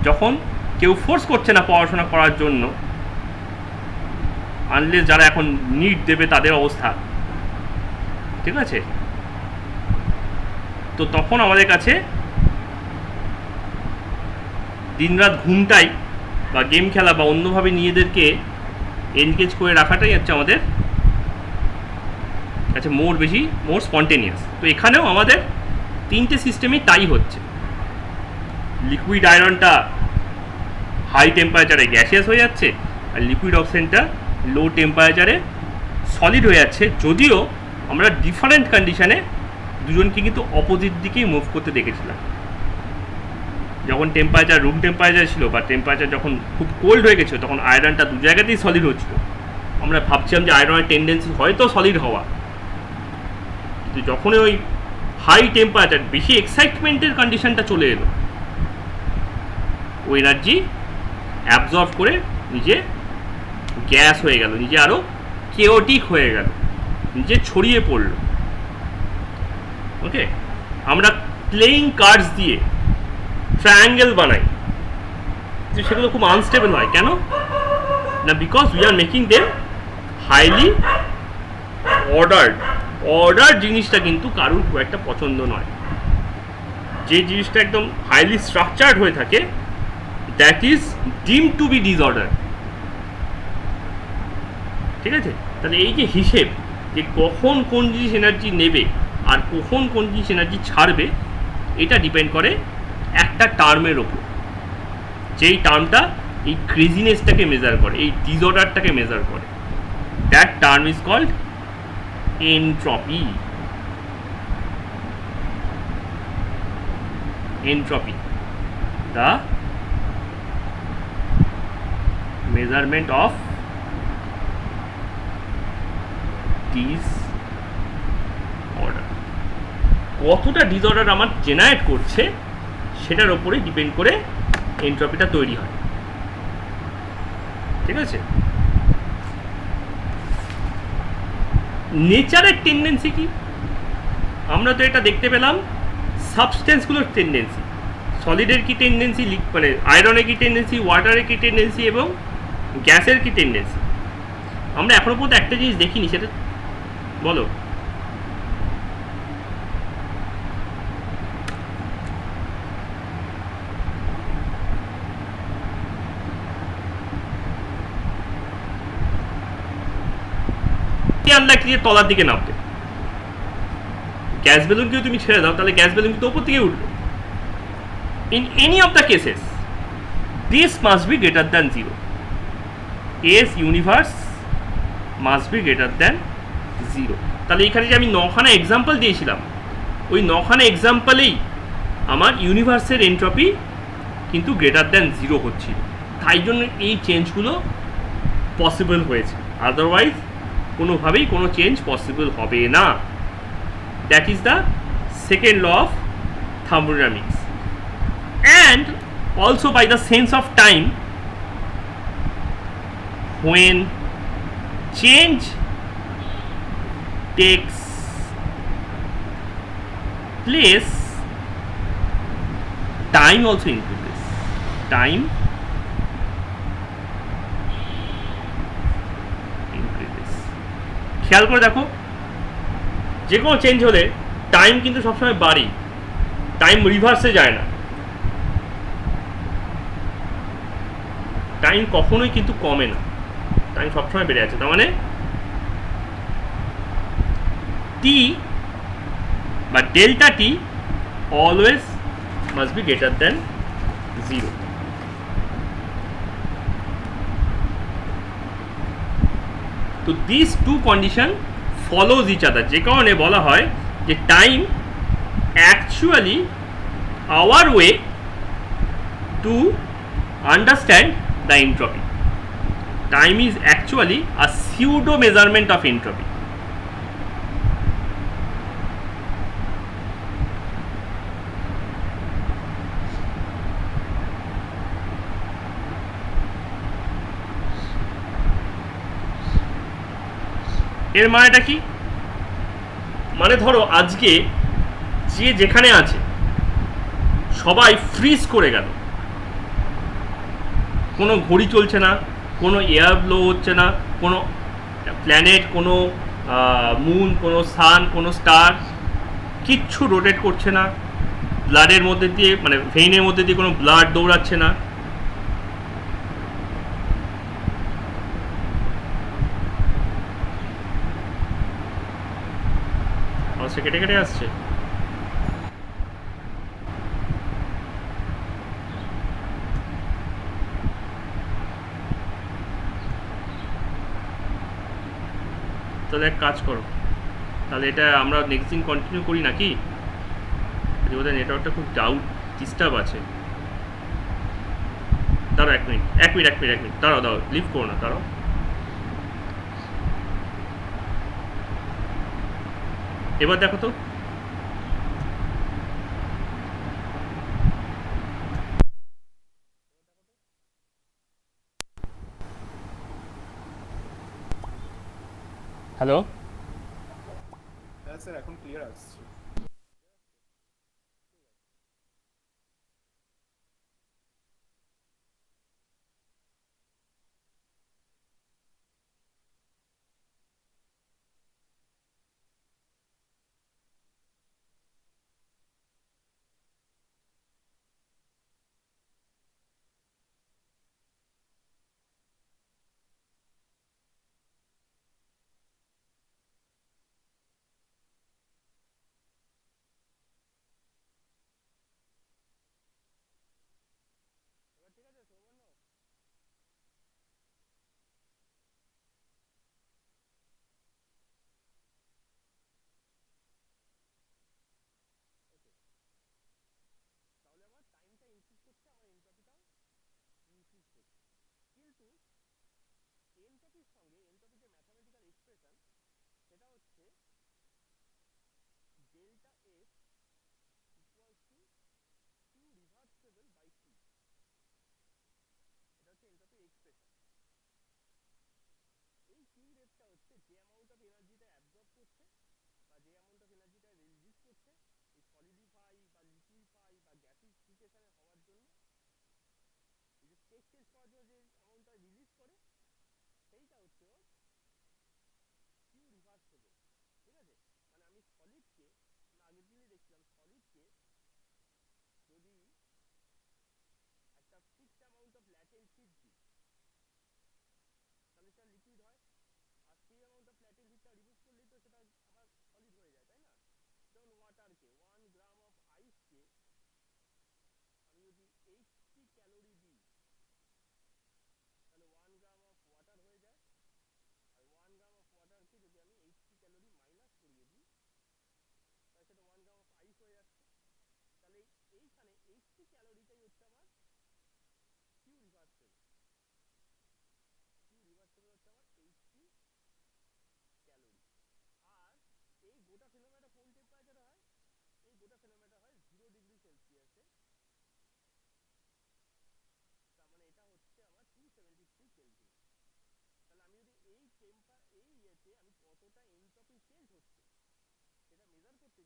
যখন কেউ ফোর্স করছে না পড়াশোনা করার জন্য, আনলেস যারা এখন নিট দেবে তাদের অবস্থা, ঠিক আছে? তো তখন আমাদের কাছে দিনরাত ঘুমটাই বা গেম খেলা বা অন্যভাবে নিজেদেরকে এনগেজ করে রাখাটাই হচ্ছে আমাদের কাছে মোর স্পন্টেনিয়াস। তো এখানেও আমাদের তিনটে সিস্টেমে তাই হচ্ছে। লিকুইড আয়রনটা হাই টেম্পারেচারে গ্যাসিয়াস হয়ে যাচ্ছে, আর লিকুইড অক্সিজেনটা লো টেম্পারেচারে সলিড হয়ে যাচ্ছে। যদিও আমরা ডিফারেন্ট কন্ডিশনে দুজনকে কিন্তু অপোজিট দিকেই মুভ করতে দেখেছিলাম। যখন টেম্পারেচার রুম টেম্পারেচার ছিল বা টেম্পারেচার যখন খুব কোল্ড হয়ে গেছিলো, তখন আয়রনটা দু জায়গাতেই সলিড হচ্ছিল। আমরা ভাবছিলাম যে আয়রনের টেন্ডেন্সি হয়তো সলিড হওয়া, কিন্তু যখনই ওই হাই টেম্পারেচার বেশি এক্সাইটমেন্টের কন্ডিশনটা চলে এলো, ওই এনার্জি অ্যাবজর্ব করে নিজে গ্যাস হয়ে গেল, নিজে আরও কেওটিক হয়ে গেল, নিজে ছড়িয়ে পড়ল। ওকে, আমরা প্লেইং কার্ডস দিয়ে ট্রায়াঙ্গেল বানাই, সেগুলো খুব আনস্টেবল হয়। কেন না? Because we are making them highly order জিনিসটা কিন্তু কারুর খুব একটা পছন্দ নয়। যে জিনিসটা একদম হাইলি স্ট্রাকচার্ড হয়ে থাকে, দ্যাট ইজ ডিম টু বি ডিসঅর্ডার, ঠিক আছে? তাহলে এই যে হিসেব, যে কখন কোন জিনিস এনার্জি নেবে আর কখন কোন জিনিস এনার্জি ছাড়বে, এটা ডিপেন্ড করে একটা টার্মের ওপর, যেই টার্মটা এই ক্রেজিনেসটাকে মেজার করে, এই ডিসঅর্ডারটাকে মেজার করে। That term is called entropy. Entropy, the measurement of disorder. কতটা ডিসঅর্ডার আমার জেনারেট করছে সেটার ওপরে ডিপেন্ড করে এনট্রপিটা তৈরি হয়, ঠিক আছে? নেচারের টেন্ডেন্সি কি? আমরা তো এটা দেখতে পেলাম সাবস্টেন্সগুলোর টেন্ডেন্সি। সলিডের কি টেন্ডেন্সি, মানে আয়রনের কি টেন্ডেন্সি, ওয়াটারের কি টেন্ডেন্সি এবং গ্যাসের কি টেন্ডেন্সি। আমরা এখনো পর্যন্ত একটা জিনিস দেখিনি, সেটা বলো। আনলাইকলি যে তলার দিকে নামবে। গ্যাস বেলুনকেও তুমি ছেড়ে দাও, তাহলে গ্যাস বেলুন কিন্তু ওপর দিকে উঠবে। In any of the cases this must be greater than zero. S universe must be greater than zero. তাহলে এখানে যে আমি নখানা এক্সাম্পল দিয়েছিলাম, ওই নখানা এক্সাম্পলেই আমার ইউনিভার্সের এন্ট্রপি কিন্তু গ্রেটার দ্যান জিরো হচ্ছিল, তাই জন্য এই চেঞ্জগুলো পসিবল হয়েছে, আদারওয়াইজ কোনোভাবেই কোনো চেঞ্জ পসিবল হবে না। That is the second law of thermodynamics. And also by the sense of time, when change takes place, time also increases. Time increases. খেয়াল করে দেখো, যে কোনো চেঞ্জ হলে টাইম কিন্তু সবসময় বাড়ে, টাইম রিভার্সে যায় না, টাইম কখনোই কিন্তু কমে না, টাইম সবসময় বেড়ে আছে। তার মানে টি বা delta T always must be greater than zero. তো this two condition follows each other, যে কারণে বলা হয় যে time actually our way to understand the entropy. Time is actually a pseudo measurement of entropy. এর মানেটা কি? মানে ধরো আজকে যে যেখানে আছে সবাই ফ্রিজ করে গেল, কোনো ঘড়ি চলছে না, কোনো এয়ার ব্লো হচ্ছে না, কোনো প্ল্যানেট, কোনো মুন, কোনো সান, কোনো স্টার কিচ্ছু রোটেট করছে না, ব্লাডের মধ্যে দিয়ে মানে ভেইনের মধ্যে দিয়ে কোনো ব্লাড দৌড়াচ্ছে না। আওয়াজটা কেটে কেটে আসছে। তাহলে এক কাজ করো, তাহলে এটা আমরা নেক্সট দিন কন্টিনিউ করি নাকি? বোধহয় নেটওয়ার্কটা খুব ডিস্টার্ব আছে। দাঁড়াও এক মিনিট, দাঁড়াও, লিভ করো না, দাঁড়াও। এবার দেখো তো, হ্যালো, হ্যাঁ স্যার, এখন ক্লিয়ার আসছে।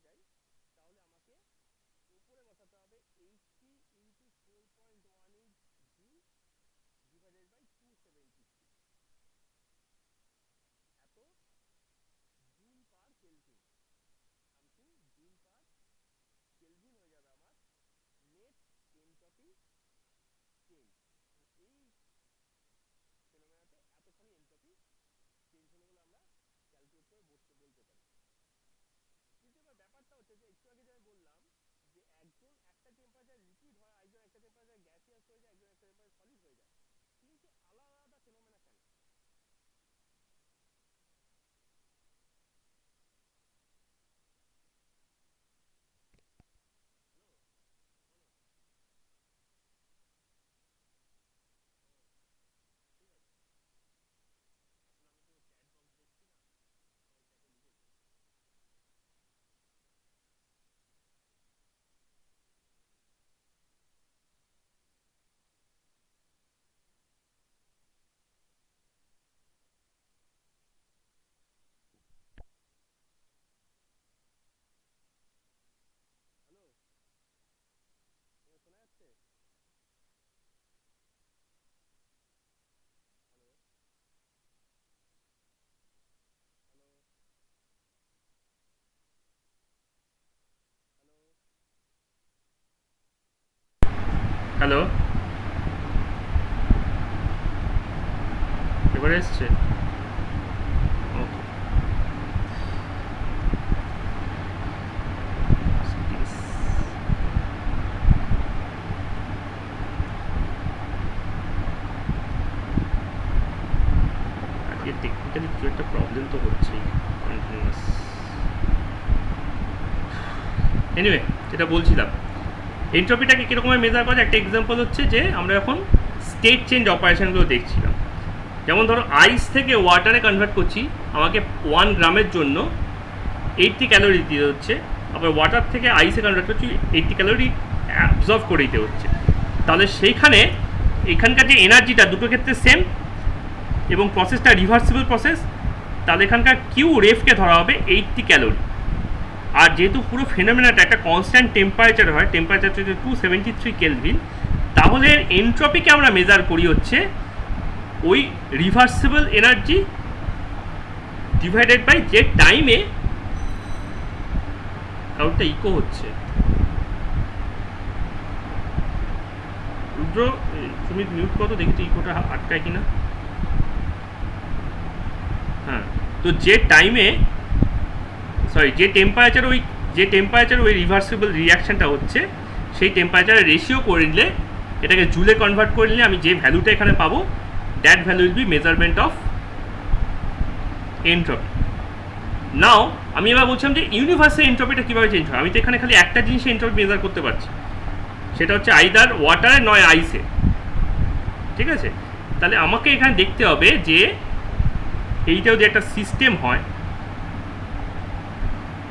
যাই তাহলে আমাকে উপরে বসাতে হবে 80 ইন্টু 4.18 জুল ডিভাইডেড বাই 273 এত joule per kelvin something joule per kelvin হয়ে যাবে আমার নেট এনট্রপি চেঞ্জ। এই ফেনোমেনাতে এতখানি এনট্রপি চেঞ্জ হলো বলে আমরা ক্যালকুলেট করে বলতে পারি। কিন্তু এবার ব্যাপারটা হচ্ছে যে একটু আগে যেটা বললাম যে একজন একটা টেম্পারেচার লিকুইড হয়, একজন একটা টেম্পারেচার গ্যাসিয়াস হয়ে যায়, একজন একটা টেম্পারেচার সলিড হয়ে যায়, কিন্তু আলাদা আলাদা ফেনোমেনা কেন? হ্যালো, শোনা যাচ্ছে? হ্যালো হ্যালো হ্যালো, হ্যালো, এবারে এসছে? ওকে, আজকে টেকনিক্যালি কিছু একটা প্রবলেম তো হচ্ছেই কন্টিনিউয়াস। এনিওয়ে, যেটা বলছিলাম, এন্ট্রপিটাকে কীরকমভাবে মেজার করা যায়, একটা এক্সাম্পল হচ্ছে যে আমরা এখন স্টেট চেঞ্জ অপারেশনগুলো দেখছিলাম। যেমন ধরো আইস থেকে ওয়াটারে কনভার্ট করছি, আমাকে 1 গ্রামের জন্য 80 ক্যালোরি দিতে হচ্ছে, আবার ওয়াটার থেকে আইসে কনভার্ট করছি 80 ক্যালোরি অ্যাবজর্ভ করে দিতে হচ্ছে। তাহলে সেইখানে এখানকার যে এনার্জিটা দুটো ক্ষেত্রে সেম এবং প্রসেসটা রিভার্সিবল প্রসেস, তাহলে এখানকার কিউ রেফকে ধরা হবে 80 ক্যালোরি। আর যেহেতু পুরো ফেনোমেনাটা একটা কনস্ট্যান্ট টেম্পারেচার হয়, টেম্পারেচার হচ্ছে 273 কেলভিন, তাহলে এন্ট্রপিকে আমরা মেজার করি হচ্ছে ওই রিভার্সিবল এনার্জি ডিভাইডেড বাই যে টাইমে কাউটা ইকো হচ্ছে। রুদ্র, তুমি মিউট করো, দেখি তো ইকোটা আটকায় কিনা। হ্যাঁ, তো যে টাইমে যে টেম্পারেচার ওই রিভার্সিবল রিয়াকশানটা হচ্ছে, সেই টেম্পারেচারের রেশিও করে নিলে, এটাকে জুলে কনভার্ট করে নিলে আমি যে ভ্যালুটা এখানে পাবো, that value will be measurement of entropy. Now আমি এবার বলছিলাম যে ইউনিভার্সের এন্ট্রপিটা কীভাবে চেঞ্জ হয়। আমি তো এখানে খালি একটা জিনিসে এন্ট্রপি মেজার করতে পারছি, সেটা হচ্ছে আইদার ওয়াটারে নয় আইসে। ঠিক আছে, তাহলে আমাকে এখানে দেখতে হবে যে এইটাও যে একটা সিস্টেম হয়,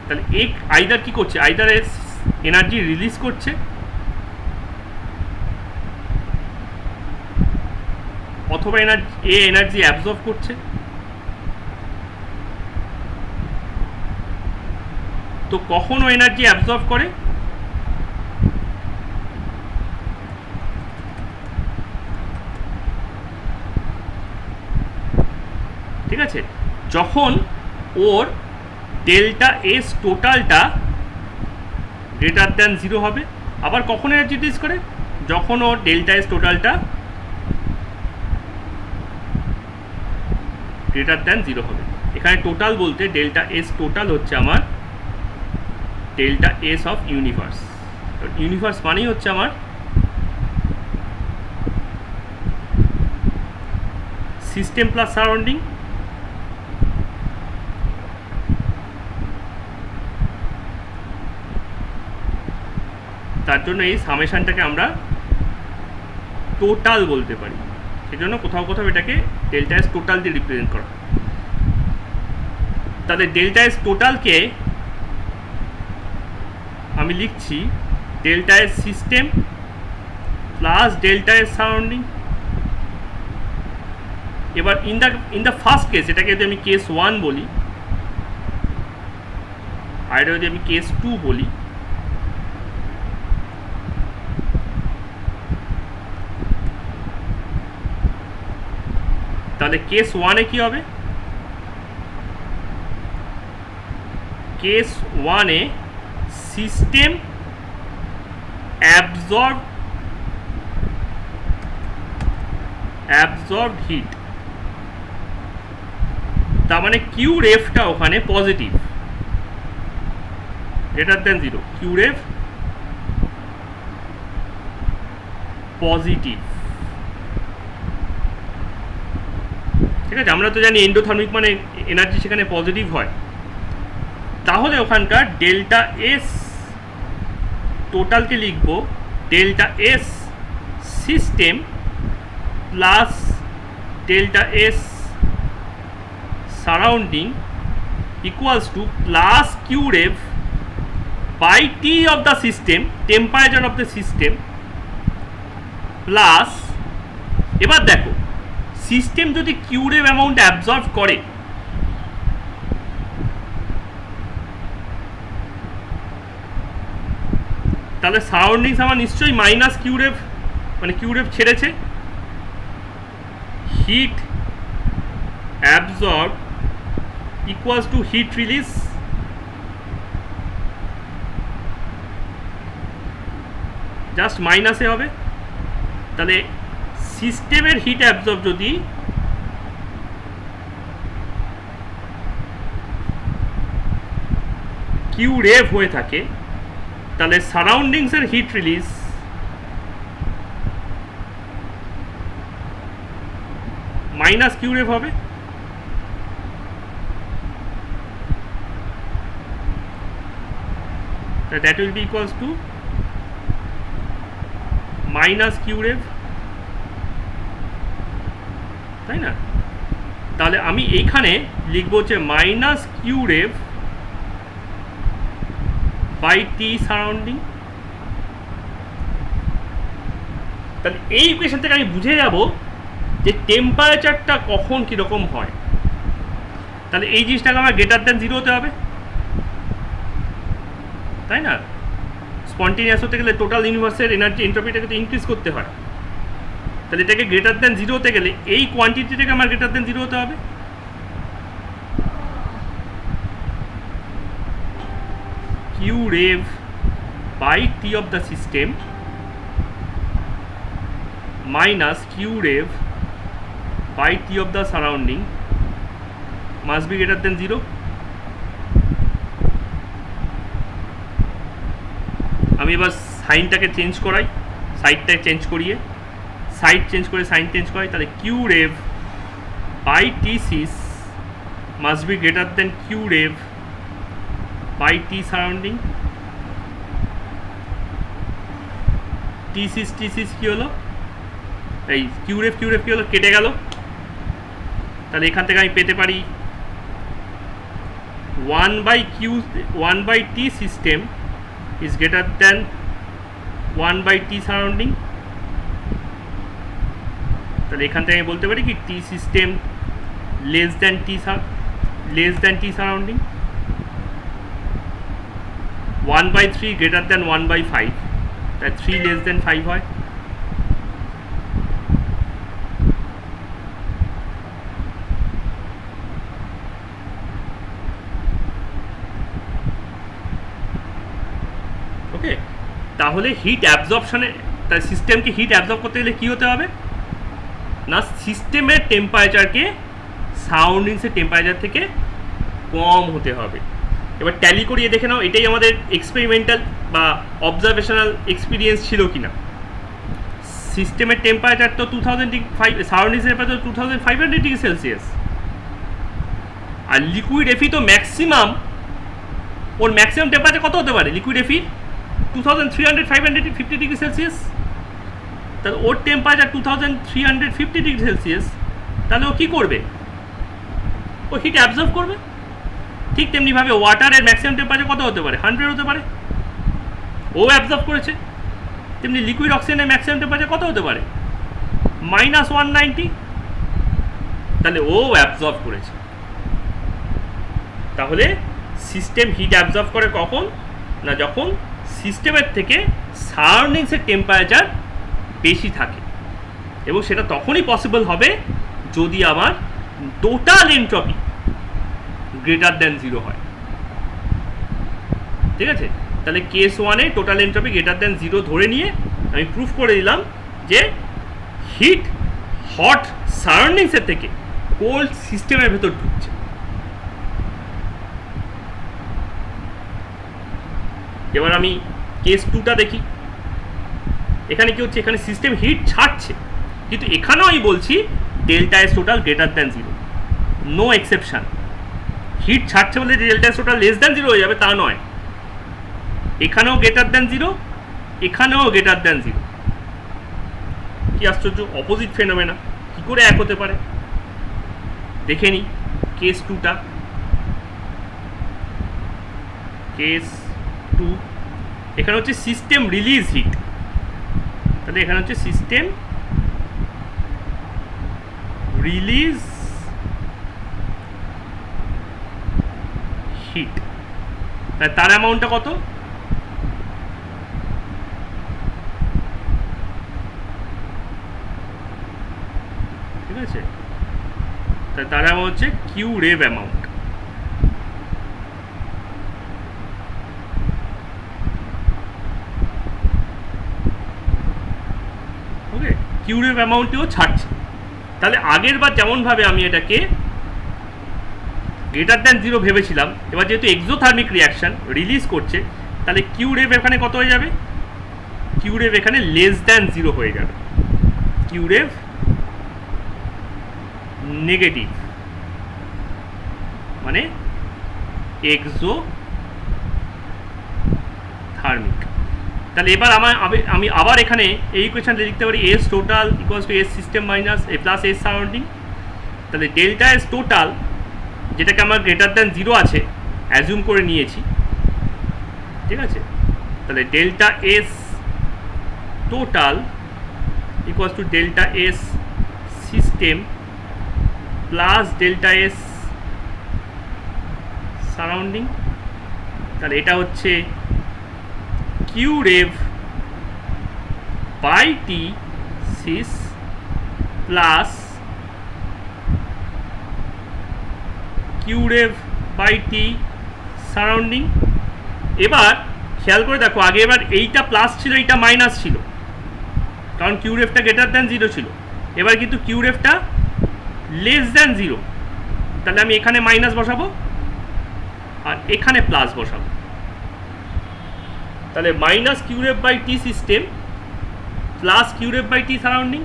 তাহলে আইদার কী করছে, আইদার এনার্জি রিলিজ করছে অথবা এনার্জি অ্যাবজর্ব করছে। তো কখনো এনার্জি অ্যাবজর্ব করে, ঠিক আছে, যখন ওর ডেল্টা এস টোটালটা গ্রেটার দ্যান 0 হবে। আবার কখন এনার্জি রিলিজ করে, যখন ওর ডেল্টা এস টোটালটা গ্রেটার দ্যান 0 হবে। এখানে টোটাল বলতে ডেল্টা এস টোটাল হচ্ছে আমার delta S of universe. Universe মানেই হচ্ছে আমার সিস্টেম প্লাস সারাউন্ডিং। তার জন্য এই সামেশনটাকে আমরা টোটাল বলতে পারি, সেজন্য কোথাও কোথাও এটাকে ডেল্টা এস টোটাল দিয়ে রিপ্রেজেন্ট করা। তাহলে ডেল্টা এস টোটালকে আমি লিখছি delta S system plus delta S surrounding. এবার ইন দ্য ফার্স্ট কেস, এটাকে যদি আমি কেস 1 বলি, আর এটা যদি আমি কেস 2 বলি, তাহলে কেস 1-এ কি হবে? কেস 1-এ সিস্টেম অ্যাবজর্বড হিট, তার মানে কিউ রেফটা ওখানে পজিটিভ, গ্রেটার দেন 0, কিউ রেফ পজিটিভ। ঠিক আছে, আমরা তো জানি এন্ডোথার্মিক মানে এনার্জি সেখানে পজিটিভ হয়। তাহলে ওখানকার ডেল্টা এস টোটালকে লিখবো delta S system plus delta S surrounding equals to plus Q rev by T of the system, temperature of the system, plus, এবার দেখো সিস্টেম যদি কিউ রেভ অ্যামাউন্ট অ্যাবজর্ব করে, তাহলে সারাউন্ডিংস আমার নিশ্চয়ই মাইনাস কিউ রেভ, মানে কিউ রেভ ছেড়েছে, heat absorb equals to heat release, just মাইনাসে হবে। তাহলে সিস্টেমের হিট অ্যাবজর্ব যদি কিউ রেভ হয়ে থাকে, তাহলে সারাউন্ডিংসের heat release minus Q rev হবে। That will be equals to minus Q rev, তাই না? তাহলে আমি এইখানে লিখবো হচ্ছে minus Q rev by T surrounding. তাহলে এই ইকুয়েশন থেকে আমি বুঝে যাব যে টেম্পারেচারটা কখন কীরকম হয়। তাহলে এই জিনিসটাকে আমার গ্রেটার দেন 0 হতে হবে, তাই না? স্পন্টেনিয়াস হতে গেলে টোটাল ইউনিভার্সের এনার্জি এন্ট্রপিটাকে তো ইনক্রিজ করতে হয়। তাহলে এটাকে গ্রেটার দেন 0 হতে গেলে এই কোয়ান্টিটিটাকে আমার গ্রেটার দেন 0 হতে হবে। Q rev by T of the system minus Q rev by T of the surrounding must be greater than 0। আমি এবার সাইনটাকে চেঞ্জ করাই, সাইডটাকে চেঞ্জ করিয়ে, সাইড চেঞ্জ করে সাইন চেঞ্জ করাই, তাহলে Q rev by T sys must be greater than Q rev by T surrounding. T sys কী হলো? এই কিউ রেভ কী হলো? কেটে গেল। তাহলে এখান থেকে আমি পেতে পারি 1/T system is greater than 1/T surrounding. তাহলে এখান থেকে আমি বলতে পারি কি টি সিস্টেম লেস দ্যান টি সারাউন্ডিং। 1/3 গ্রেটার দ্যান 1/5, তাই 3 লেস দ্যান 5 হয়। ওকে, তাহলে হিট অ্যাবজর্পশনে, তাই সিস্টেমকে হিট অ্যাবজর্ব করতে গেলে কী হতে হবে না, সিস্টেমের টেম্পারেচারকে সারাউন্ডিংসের টেম্পারেচার থেকে কম হতে হবে। এবার ট্যালি করিয়ে দেখে নাও এটাই আমাদের এক্সপেরিমেন্টাল বা অবজারভেশনাল এক্সপিরিয়েন্স ছিল কি না। সিস্টেমের টেম্পারেচার তো 2005, সারাউন্ডিংসের টেম্পারেচার 2500 ডিগ্রি সেলসিয়াস, আর লিকুইড এফি তো ম্যাক্সিমাম, ওর ম্যাক্সিমাম টেম্পারেচার কত হতে পারে লিকুইড এফি? 2300-550 degree Celsius. তাহলে ওর টেম্পারেচার 2350 ডিগ্রি সেলসিয়াস, তাহলে ও কী করবে? ও হিট অ্যাবজর্ব করবে। ঠিক তেমনিভাবে ওয়াটারের ম্যাক্সিমাম টেম্পারেচার কত হতে পারে? 100 হতে পারে, ও অ্যাবজর্ব করেছে। তেমনি লিকুইড অক্সিজেনের ম্যাক্সিমাম টেম্পারেচার কত হতে পারে? -190, তাহলে ও অ্যাবজর্ব করেছে। তাহলে সিস্টেম হিট অ্যাবজর্ব করে কখন না, যখন সিস্টেমের থেকে সারাউন্ডিংসের টেম্পারেচার বেশি থাকে, এবং সেটা তখনই পসিবল হবে যদি আমার টোটাল এনট্রপি গ্রেটার দ্যান 0 হয়। ঠিক আছে, তাহলে কেস ওয়ানে টোটাল এনট্রপি গ্রেটার দ্যান 0 ধরে নিয়ে আমি প্রুফ করে দিলাম যে হিট হট সারাউন্ডিংসের থেকে কোল্ড সিস্টেমের ভেতর ঢুকছে। এবার আমি কেস 2টা দেখি। এখানে কি হচ্ছে, এখানে সিস্টেম হিট ছাড়ছে, কিন্তু এখানেও আমি বলছি delta S total greater than 0, no exception. Heat ছাড়ছে বলে delta S total less than 0 হয়ে যাবে তা নয়, এখানেও গ্রেটার দ্যান 0, এখানেও গ্রেটার দ্যান 0। কি আশ্চর্য, অপোজিট ফেনোমেনা, কি করে এক হতে পারে? দেখে নিই কেস 2টা। কেস 2 এখানে হচ্ছে সিস্টেম রিলিজ হিট, তাহলে এখানে হচ্ছে সিস্টেম রিলিজ হিট, তার অ্যামাউন্টটা কত? ঠিক আছে, তার অ্যামাউন্ট হচ্ছে কিউ রেভ অ্যামাউন্ট। ওকে, কিউ রেভ অ্যামাউন্টটিও ছাড়ছে। তাহলে আগের বার যেমনভাবে আমি এটাকে গ্রেটার দ্যান 0 ভেবেছিলাম, এবার যেহেতু এক্সোথার্মিক রিয়াকশন রিলিজ করছে, তাহলে কিউ রেভ এখানে কত হয়ে যাবে? কিউ রেভ এখানে লেস দ্যান 0 হয়ে যাবে। কিউ রেভ নেগেটিভ, মানে এক্সোথার্মিক। তাহলে এবার আমি আবার এখানে এই ইকুয়েশনটা লিখতে পারি S total equals two S system minus এ প্লাস এস সারাউন্ডিং। তাহলে ডেল্টা এস টোটাল, যেটাকে আমার গ্রেটার দ্যান 0 আছে অ্যাজিউম করে নিয়েছি, ঠিক আছে, তাহলে delta S total equals to delta S system plus delta S surrounding. তাহলে এটা হচ্ছে Q rev by T sys plus Q rev by T surrounding. এবার খেয়াল করে দেখো, আগে এবার এইটা প্লাস ছিল, এইটা মাইনাস ছিল, কারণ কিউ রেভটা গ্রেটার দ্যান 0 ছিল। এবার কিন্তু কিউ রেভটা লেস দ্যান 0, তাহলে আমি এখানে মাইনাস বসাবো আর এখানে প্লাস বসাবো। তাহলে minus Q rev by T system plus Q rev by T surrounding,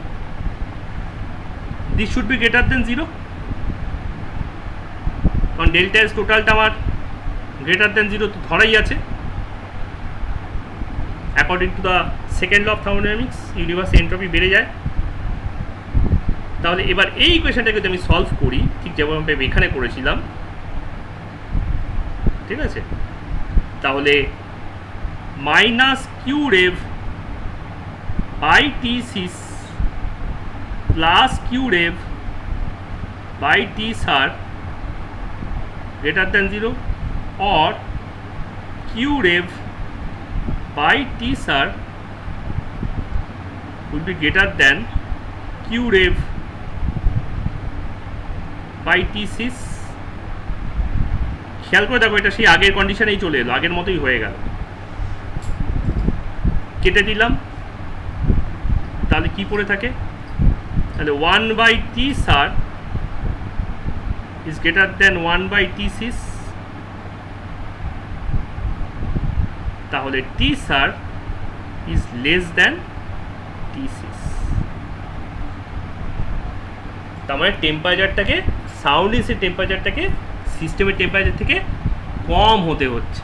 this should be greater than 0, কারণ ডেল্টা এস টোটালটা আমার গ্রেটার দ্যান 0 তো ধরাই আছে according to the second law of thermodynamics, ইউনিভার্সে এন্ট্রপি বেড়ে যায়। তাহলে এবার এই ইকুয়েশনটাকে যদি আমি সলভ করি ঠিক যেমনভাবে এখানে করেছিলাম, ঠিক আছে, তাহলে minus Q rev by T sys plus Q rev by T sur greater than 0 or q rev by t sir will be greater than q rev by t sys। খেয়াল করে দেখো, এটা সেই আগের কন্ডিশনেই চলে এলো, আগের মতোই হয়ে গেল। কেটে দিলাম, তাহলে কি পড়ে থাকে? তাহলে 1 by t sir is greater than 1 by t sys, তাহলে t sir is less than t sys। তার মানে টেম্পারেচারটাকে, সারাউন্ডিংসের টেম্পারেচারটাকে সিস্টেমের টেম্পারেচার থেকে কম হতে হচ্ছে।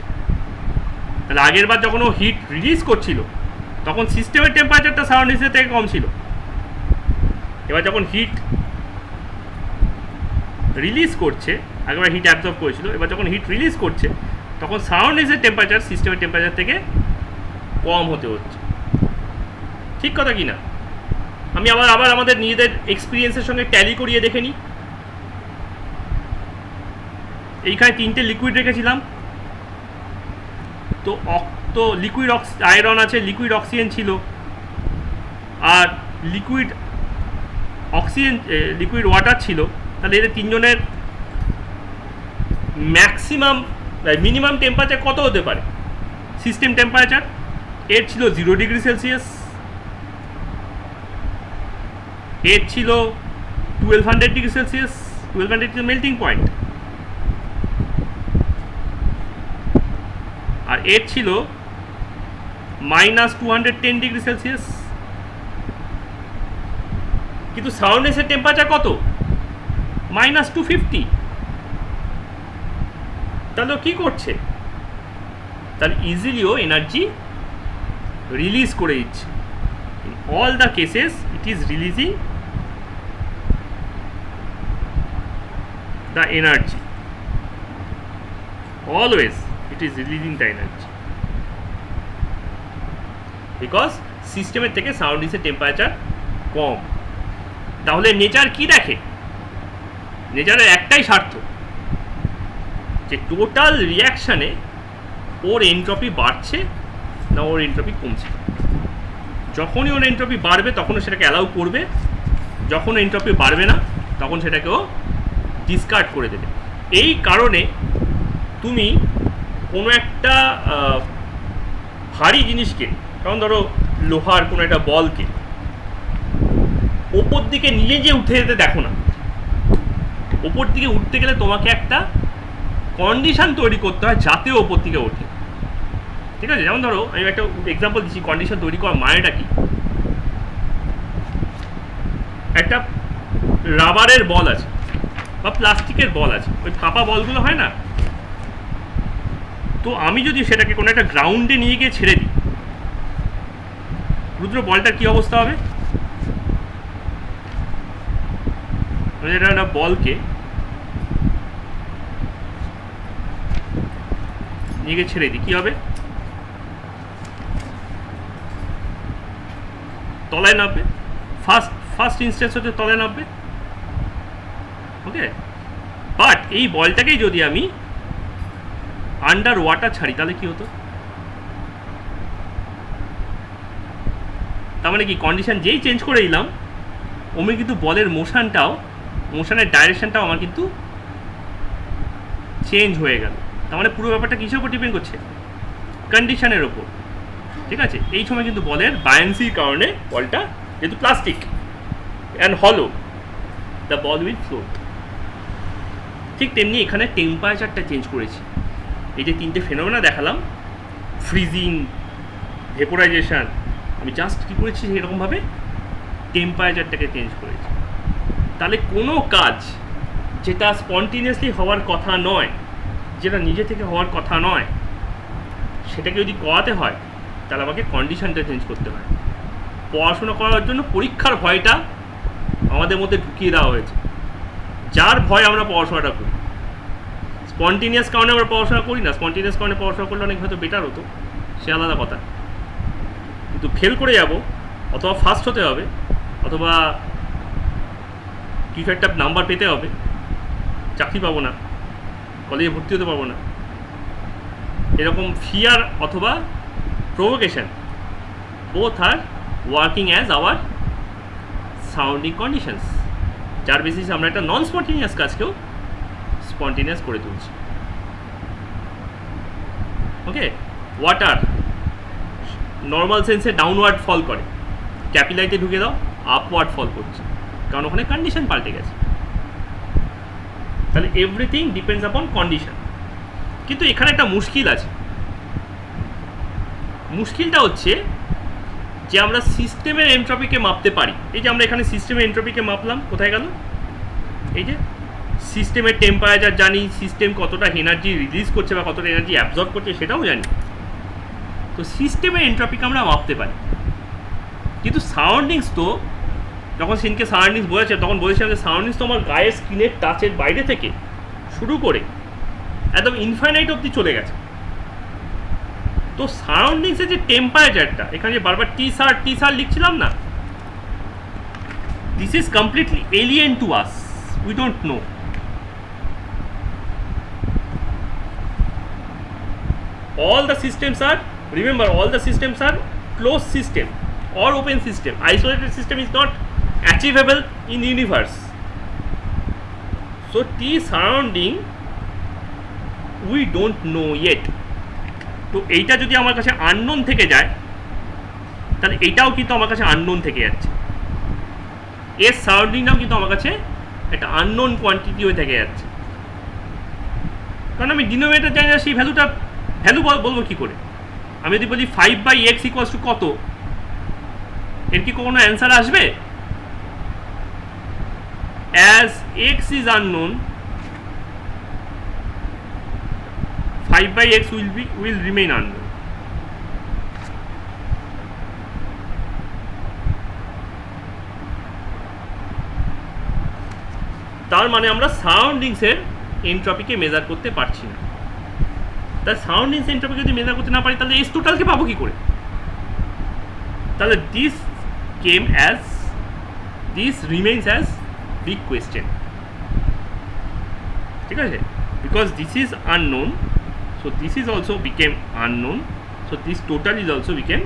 তাহলে আগের বার যখন ও হিট রিলিজ করছিল তখন সিস্টেমের টেম্পারেচারটা সারাউন্ডিংসের থেকে কম ছিল, এবার যখন হিট রিলিজ করছে, আগেবার হিট অ্যাবজর্ব করেছিল, এবার যখন হিট রিলিজ করছে তখন সারাউন্ডিংসের টেম্পারেচার সিস্টেমের টেম্পারেচার থেকে কম হতে হচ্ছে। ঠিক কথা কি না? আমি আবার আমাদের নিজেদের এক্সপিরিয়েন্সের সঙ্গে ট্যালি করিয়ে দেখে নিই। এইখানে 3টে লিকুইড রেখেছিলাম, তো লিকুইড আয়রন আছে, লিকুইড অক্সিজেন ছিল, আর লিকুইড অক্সিজেন লিকুইড ওয়াটার ছিল। তাহলে এদের তিনজনের ম্যাক্সিমাম মিনিমাম টেম্পারেচার কত হতে পারে? সিস্টেম টেম্পারেচার এর ছিল 0 ডিগ্রি সেলসিয়াস, এর ছিল 1200 ডিগ্রি সেলসিয়াস। 1200 ছিল মেল্টিং পয়েন্ট, আর এর ছিল -210 ডিগ্রি সেলসিয়াস। কিন্তু সাউন্ডনেসের টেম্পারেচার কত? -250। তাহলে কি করছে? তাহলে ইজিলিও এনার্জি রিলিজ করে দিচ্ছে। In all the cases it is releasing the energy, always it is releasing the energy, because সিস্টেমের থেকে সাউন্ডনেসের টেম্পারেচার কম। তাহলে নেচার কি দেখে? নেচারের একটাই স্বার্থ, যে টোটাল রিয়াকশানে ওর এনট্রপি বাড়ছে না ওর এনট্রপি কমছে। যখনই ওর এনট্রপি বাড়বে তখনও সেটাকে অ্যালাউ করবে, যখন এনট্রপি বাড়বে না তখন সেটাকেও ডিসকার্ড করে দেবে। এই কারণে তুমি কোনো একটা ভারী জিনিসকে, কারণ ধরো লোহার কোনো একটা বলকে ওপর দিকে নিজে যে উঠে যেতে দেখো না। ওপর দিকে উঠতে গেলে তোমাকে একটা কন্ডিশন তৈরি করতে হয় যাতে ওপর দিকে ওঠে, ঠিক আছে? যেমন ধরো আমি একটা এক্সাম্পল দিচ্ছি, কন্ডিশন তৈরি করার মানেটা কি। একটা রাবারের বল আছে বা প্লাস্টিকের বল আছে, ওই ফাঁপা বলগুলো হয় না, তো আমি যদি সেটাকে কোনো একটা গ্রাউন্ডে নিয়ে গিয়ে ছেড়ে দিই, রুদ্র বলটার কি অবস্থা হবে? এটা একটা বলকে নিয়ে গিয়ে ছেড়ে দিই, কি হবে? তলায় নামবে। ফার্স্ট ইনস্ট্যান্স হচ্ছে তলায় নামবে, ওকে। বাট এই বলটাকেই যদি আমি আন্ডার ওয়াটার ছাড়ি তাহলে কি হতো? তার মানে কি কন্ডিশন যেই চেঞ্জ করে দিলাম ওমনি কিন্তু বলের মোশনের ডাইরেকশনটাও আমার কিন্তু চেঞ্জ হয়ে গেল। তার মানে পুরো ব্যাপারটা কিসের উপর ডিপেন্ড করছে? কন্ডিশনের ওপর, ঠিক আছে? এই সময় কিন্তু বলের বায়ান্সির কারণে বলটা যেহেতু প্লাস্টিক অ্যান্ড হলো, দ্য বল উইল ফ্লোট। ঠিক তেমনি এখানে টেম্পারেচারটা চেঞ্জ করেছি। এই যে তিনটে ফেনোমেনা দেখালাম, ফ্রিজিং, ভেপোরাইজেশন, আমি জাস্ট কী করেছি সেরকমভাবে টেম্পারেচারটাকে চেঞ্জ করেছি। তাহলে কোনো কাজ যেটা স্পন্টিনিয়াসলি হওয়ার কথা নয়, যেটা নিজে থেকে হওয়ার কথা নয়, সেটাকে যদি করাতে হয় তাহলে আমাকে কন্ডিশনটা চেঞ্জ করতে হয়। পড়াশোনা করার জন্য পরীক্ষার ভয়টা আমাদের মধ্যে ঢুকিয়ে দেওয়া হয়েছে, যার ভয় আমরা পড়াশোনাটা করি। স্পন্টিনিয়াস কারণে আমরা পড়াশোনা করি না, স্পন্টিনিয়াস কারণে পড়াশোনা করলে অনেক হয়তো বেটার হতো, সে আলাদা কথা। কিন্তু ফেল করে যাব, অথবা ফার্স্ট হতে হবে, অথবা কিছু একটা নাম্বার পেতে হবে, চাকরি পাবো না, কলেজে ভর্তি হতে পারবো না, এরকম ফিয়ার অথবা provocation both are working as our surrounding conditions, যার বেসিসে আমরা একটা নন স্পন্টিনিয়াস কাজকেও স্পন্টিনিয়াস করে তুলছি, ওকে। ওয়াটার নর্মাল সেন্সে ডাউনওয়ার্ড ফল করে, ক্যাপিলারিতে ঢুকে দাও আপওয়ার্ড ফল করছে, কারণ ওখানে কন্ডিশন পাল্টে গেছে। তাহলে এভরিথিং ডিপেন্ডস আপন কন্ডিশন। কিন্তু এখানে একটা মুশকিল আছে। মুশকিলটা হচ্ছে যে আমরা সিস্টেমের এনট্রপিকে মাপতে পারি। এই যে আমরা এখানে সিস্টেমের এনট্রপিকে মাপলাম, কোথায় গেল? এই যে সিস্টেমের টেম্পারেচার জানি, সিস্টেম কতটা এনার্জি রিলিজ করছে বা কতটা এনার্জি অ্যাবজর্ব করছে সেটাও জানি। তো সিস্টেমের এনট্রপিকে আমরা মাপতে পারি, কিন্তু সাউন্ডিংস তো, যখন সেদিনকে সাউন্ডিংস বলেছে তখন বলেছিলাম যে সাউন্ডিংস তো আমার গায়ের স্কিনের টাচের বাইরে থেকে শুরু করে একদম ইনফাইনাইট অবধি চলে গেছে। তো সারাউন্ডিংসের যে টেম্পারেচারটা, এখানে যে বারবার টি সার লিখছিলাম না, this is completely alien to us, we don't know. all the systems are, remember, all the systems are closed system or open system. Isolated system is not achievable in universe. So T surrounding we don't know yet. তো এইটা যদি আমার কাছে unknown থেকে যায় তাহলে এটাও কিন্তু আমার কাছে আননোন থেকে যাচ্ছে, এর সারাউন্ডিংটাও কিন্তু আমার কাছে একটা আননোন কোয়ান্টিটি হয়ে থেকে যাচ্ছে, কারণ আমি ডিনোমিনেটর জানি না, সেই ভ্যালু বলবো কী করে? আমি যদি বলি 5/x ইকুয়ালস টু কত, এর কি কোনো অ্যান্সার আসবে? As x is unknown, 5/x will remain unknown. তার মানে আমরা সারাউন্ডিংসের এনট্রপিকে মেজার করতে পারছি না। তাই সারাউন্ডিংস এনট্রপিকে যদি মেজার করতে না পারি তাহলে এস টোটালকে পাবো কি করে? তাহলে this remains as big question, ঠিক আছে? Because this is unknown, so this is also became unknown, so this total is also became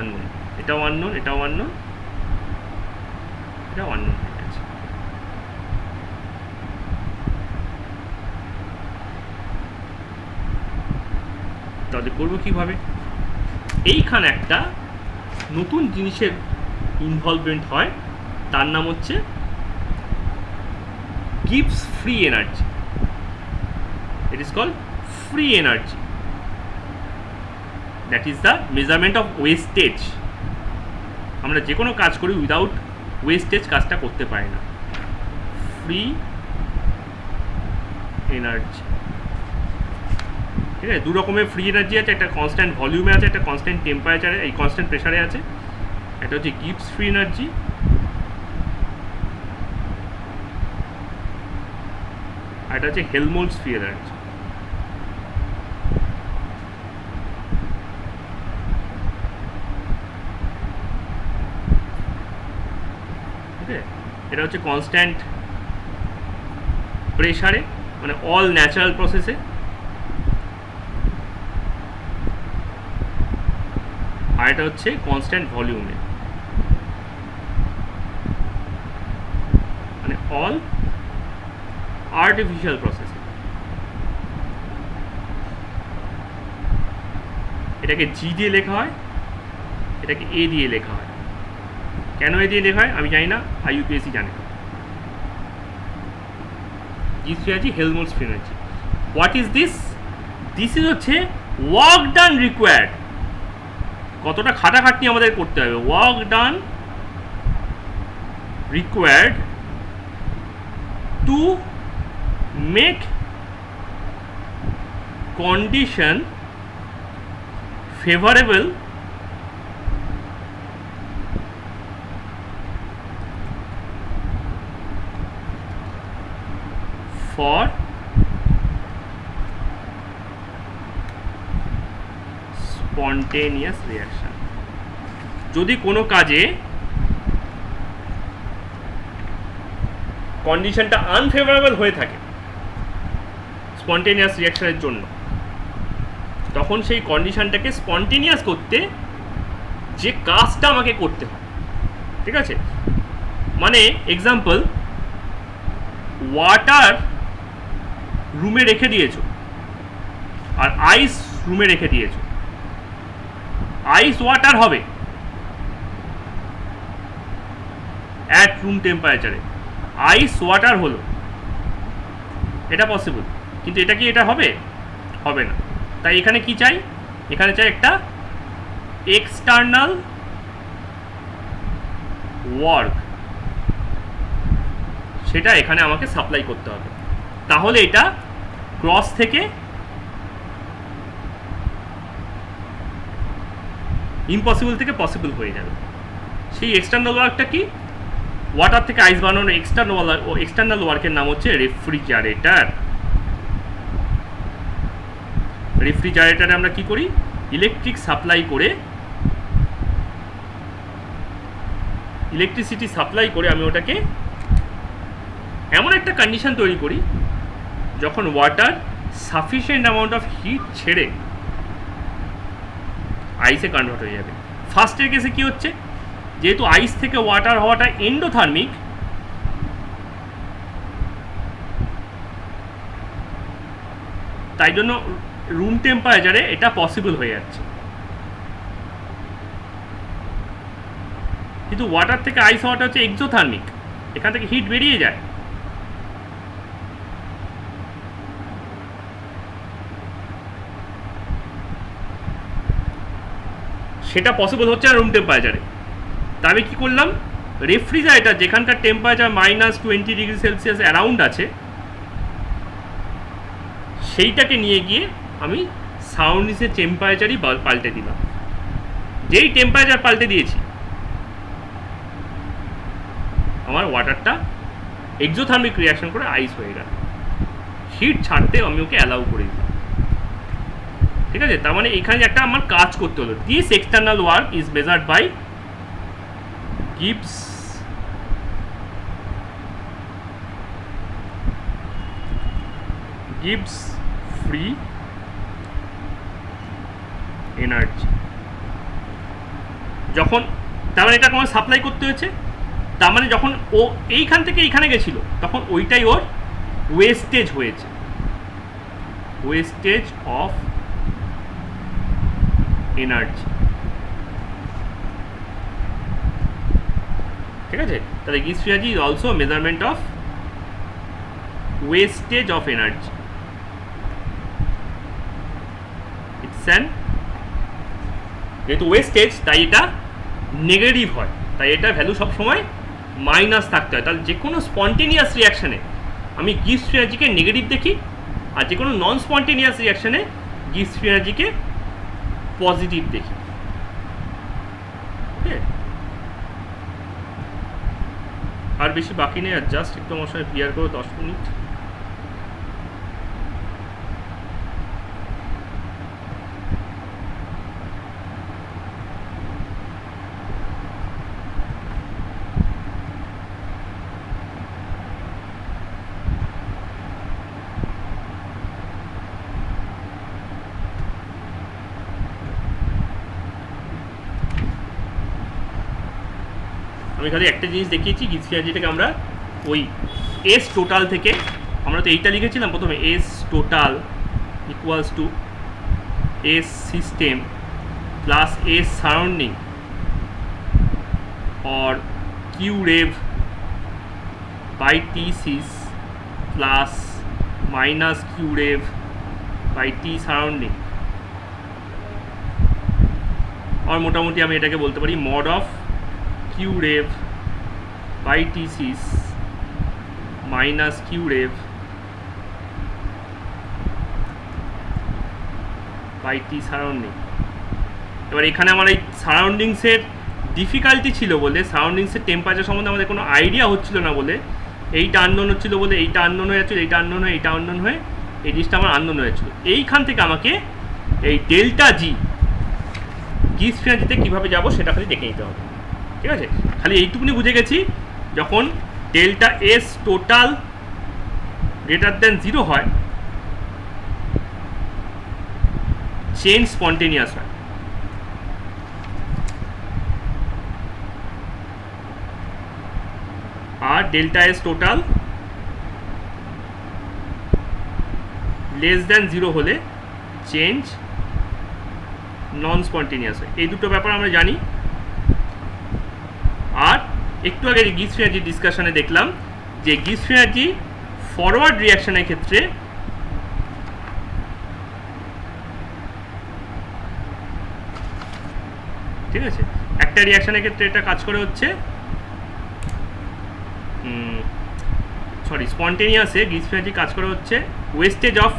unknown. এটাও unknown, এটাও unknown, এটাও unknown হয়ে গেছে। তাহলে করবো কিভাবে? এইখানে একটা নতুন জিনিসের ইনভলভমেন্ট হয়, তার নাম হচ্ছে gives free energy. It is called free energy. That is the measurement of wastage. আমরা যে কোনো কাজ করি উইদাউট ওয়েস্টেজ কাজটা করতে পারি না। ফ্রি এনার্জি, ঠিক আছে? দু রকমের ফ্রি এনার্জি আছে, একটা কনস্ট্যান্ট ভলিউমে আছে, একটা কনস্ট্যান্ট টেম্পারেচারে, এই কনস্ট্যান্ট প্রেশারে আছে। একটা হচ্ছে গিভস ফ্রি এনার্জি, আর এটা হচ্ছে হেলমোল্টস ফ্রি এনার্জি। এটা হচ্ছে কনস্ট্যান্ট প্রেশারে, মানে অল ন্যাচারাল প্রসেসে, আর এটা হচ্ছে কনস্ট্যান্ট ভলিউমে, মানে অল আর্টিফিশিয়াল প্রসেসে। এটাকে জি দিয়ে লেখা হয়, এটাকে এ দিয়ে লেখা হয়। কেন এ দিয়ে লেখা হয় আমি জানি না, IUPAC জানে। This energy Helmholtz free energy. What is this? This is হচ্ছে ওয়ার্ক ডান রিকোয়ার্ড, কতটা খাটাখাটনি আমাদের করতে হবে। Work done required to make condition favourable for spontaneous reaction. যদি কোনো কাজে কন্ডিশনটা আনফেভারেবল হয়ে থাকে স্পন্টেনিয়াস রিয়াকশনের জন্য, তখন সেই কন্ডিশনটাকে স্পন্টেনিয়াস করতে যে কাজটা আমাকে করতে হয়, ঠিক আছে? মানে এক্সাম্পল, ওয়াটার রুমে রেখে দিয়েছো আর আইস রুমে রেখে দিয়েছো, আইস ওয়াটার হবে অ্যাট রুম টেম্পারেচারে, আইস ওয়াটার হলো, এটা পসিবল। কিন্তু এটা কি এটা হবে? হবে না। তাই এখানে কি চাই? এখানে চাই একটা এক্সটার্নাল ওয়ার্ক, সেটা এখানে আমাকে সাপ্লাই করতে হবে। তাহলে এটা ক্রস থেকে ইম্পসিবল থেকে পসিবল হয়ে যাবে। সেই এক্সটার্নাল ওয়ার্কটা কি? ওয়াটার থেকে আইস বানানোর এক্সটার্নাল ওয়ার্কের নাম হচ্ছে রেফ্রিজারেটর। রেফ্রিজারেটরে আমরা কি করি? ইলেকট্রিক সাপ্লাই করে, ইলেকট্রিসিটি সাপ্লাই করে আমি ওটাকে এমন একটা কন্ডিশন তৈরি করি যখন water sufficient amount of heat ছেড়ে আইসে কনভার্ট হয়ে যাবে। ফার্স্টের কেসে কি হচ্ছে, যেহেতু আইস থেকে ওয়াটার হওয়াটা এন্ডোথার্মিক, তাই জন্য রুম টেম্পারেচারে এটা পসিবল হয়ে যাচ্ছে। কিন্তু ওয়াটার থেকে আইস হওয়াটা হচ্ছে এক্সোথার্মিক, এখান থেকে হিট বেরিয়ে যায়। সেটা পসিবল হচ্ছে না রুম টেম্পারেচারে। তা আমি কী করলাম, রেফ্রিজারেটার যেখানকার টেম্পারেচার -20°C অ্যারাউন্ড আছে, সেইটাকে নিয়ে গিয়ে আমি সাউন্ডসের টেম্পারেচারই পাল্টে দিলাম। যেই টেম্পারেচার পাল্টে দিয়েছি, আমার ওয়াটারটা এক্সোথার্মিক রিয়াকশন করে আইস হয়ে গেল, হিট ছাড়তে আমি ওকে অ্যালাউ করে দিলাম। ঠিক আছে, তার মানে এখানে একটা আমার কাজ করতে হলো। This external work is measured by Gibbs free energy। যখন তার মানে এটা আমার সাপ্লাই করতে হয়েছে, তার মানে যখন ও এইখান থেকে এইখানে গেছিল, তখন ওইটাই ওর ওয়েস্টেজ হয়েছে, ওয়েস্টেজ অফ এনার্জি। ঠিক আছে, তাহলে Gibbs free energy is also a measurement of wastage of energy. It's an, যেহেতু ওয়েস্টেজ তাই এটা নেগেটিভ হয়, তাই এটা ভ্যালু সবসময় মাইনাস থাকতে হয়। তাহলে যে কোনো স্পন্টেনিয়াস রিয়াকশানে আমি Gibbs free energy-কে নেগেটিভ দেখি, আর যে কোনো নন স্পন্টেনিয়াস রিয়াকশানে Gibbs free energy-কে পজিটিভ দেখি। ওকে, আর বেশি বাকি নেই, আর জাস্ট একটু আমার সঙ্গে ক্লিয়ার করো 10 মিনিট। আমি খালি একটা জিনিস দেখিয়েছি, Gibbs free energy-টাকে আমরা ওই এস টোটাল থেকে, আমরা তো এইটা লিখেছিলাম প্রথমে, S total equals two S system plus S surrounding or Q rev by T sys plus minus Q rev by T surrounding, আর মোটামুটি আমি এটাকে বলতে পারি mod of Q rev by T sys minus Q rev by T surrounding। এবার এখানে আমার এই সারাউন্ডিংসের difficulty ছিল বলে, সারাউন্ডিংসের টেম্পারেচার সম্বন্ধে আমাদের কোনো আইডিয়া হচ্ছিল না বলে, এইটা আননোন হচ্ছিল বলে এইটা আননোন হয়ে যাচ্ছিল, এইটা আননোন হয়ে এইটা আননোন হয়ে এই জিনিসটা আমার আননোন হয়ে যাচ্ছিলো। এইখান থেকে আমাকে এই ডেল্টা জি Gibbs free energy-তে কীভাবে যাবো সেটা খালি দেখে নিতে হবে। ঠিক আছে, খালি এইটুকুনি বুঝে গেছি, যখন delta S total greater than 0 হয়, চেঞ্জ স্পন্টেনিয়াস হয়। আর delta S total less than 0 হলে চেঞ্জ নন স্পন্টেনিয়াস হয়। এই দুটো ব্যাপার আমরা জানি। আর একটু আগে Gibbs free energy ডিসকাশনে দেখলাম যে Gibbs free energy ফরওয়ার্ড রিয়াকশনের ক্ষেত্রে ঠিক আছে, একটা রিয়াকশনের ক্ষেত্রে এটা কাজ করে হচ্ছে স্পন্টেনিয়াসে Gibbs free energy কাজ করে হচ্ছে ওয়েস্টেজ অফ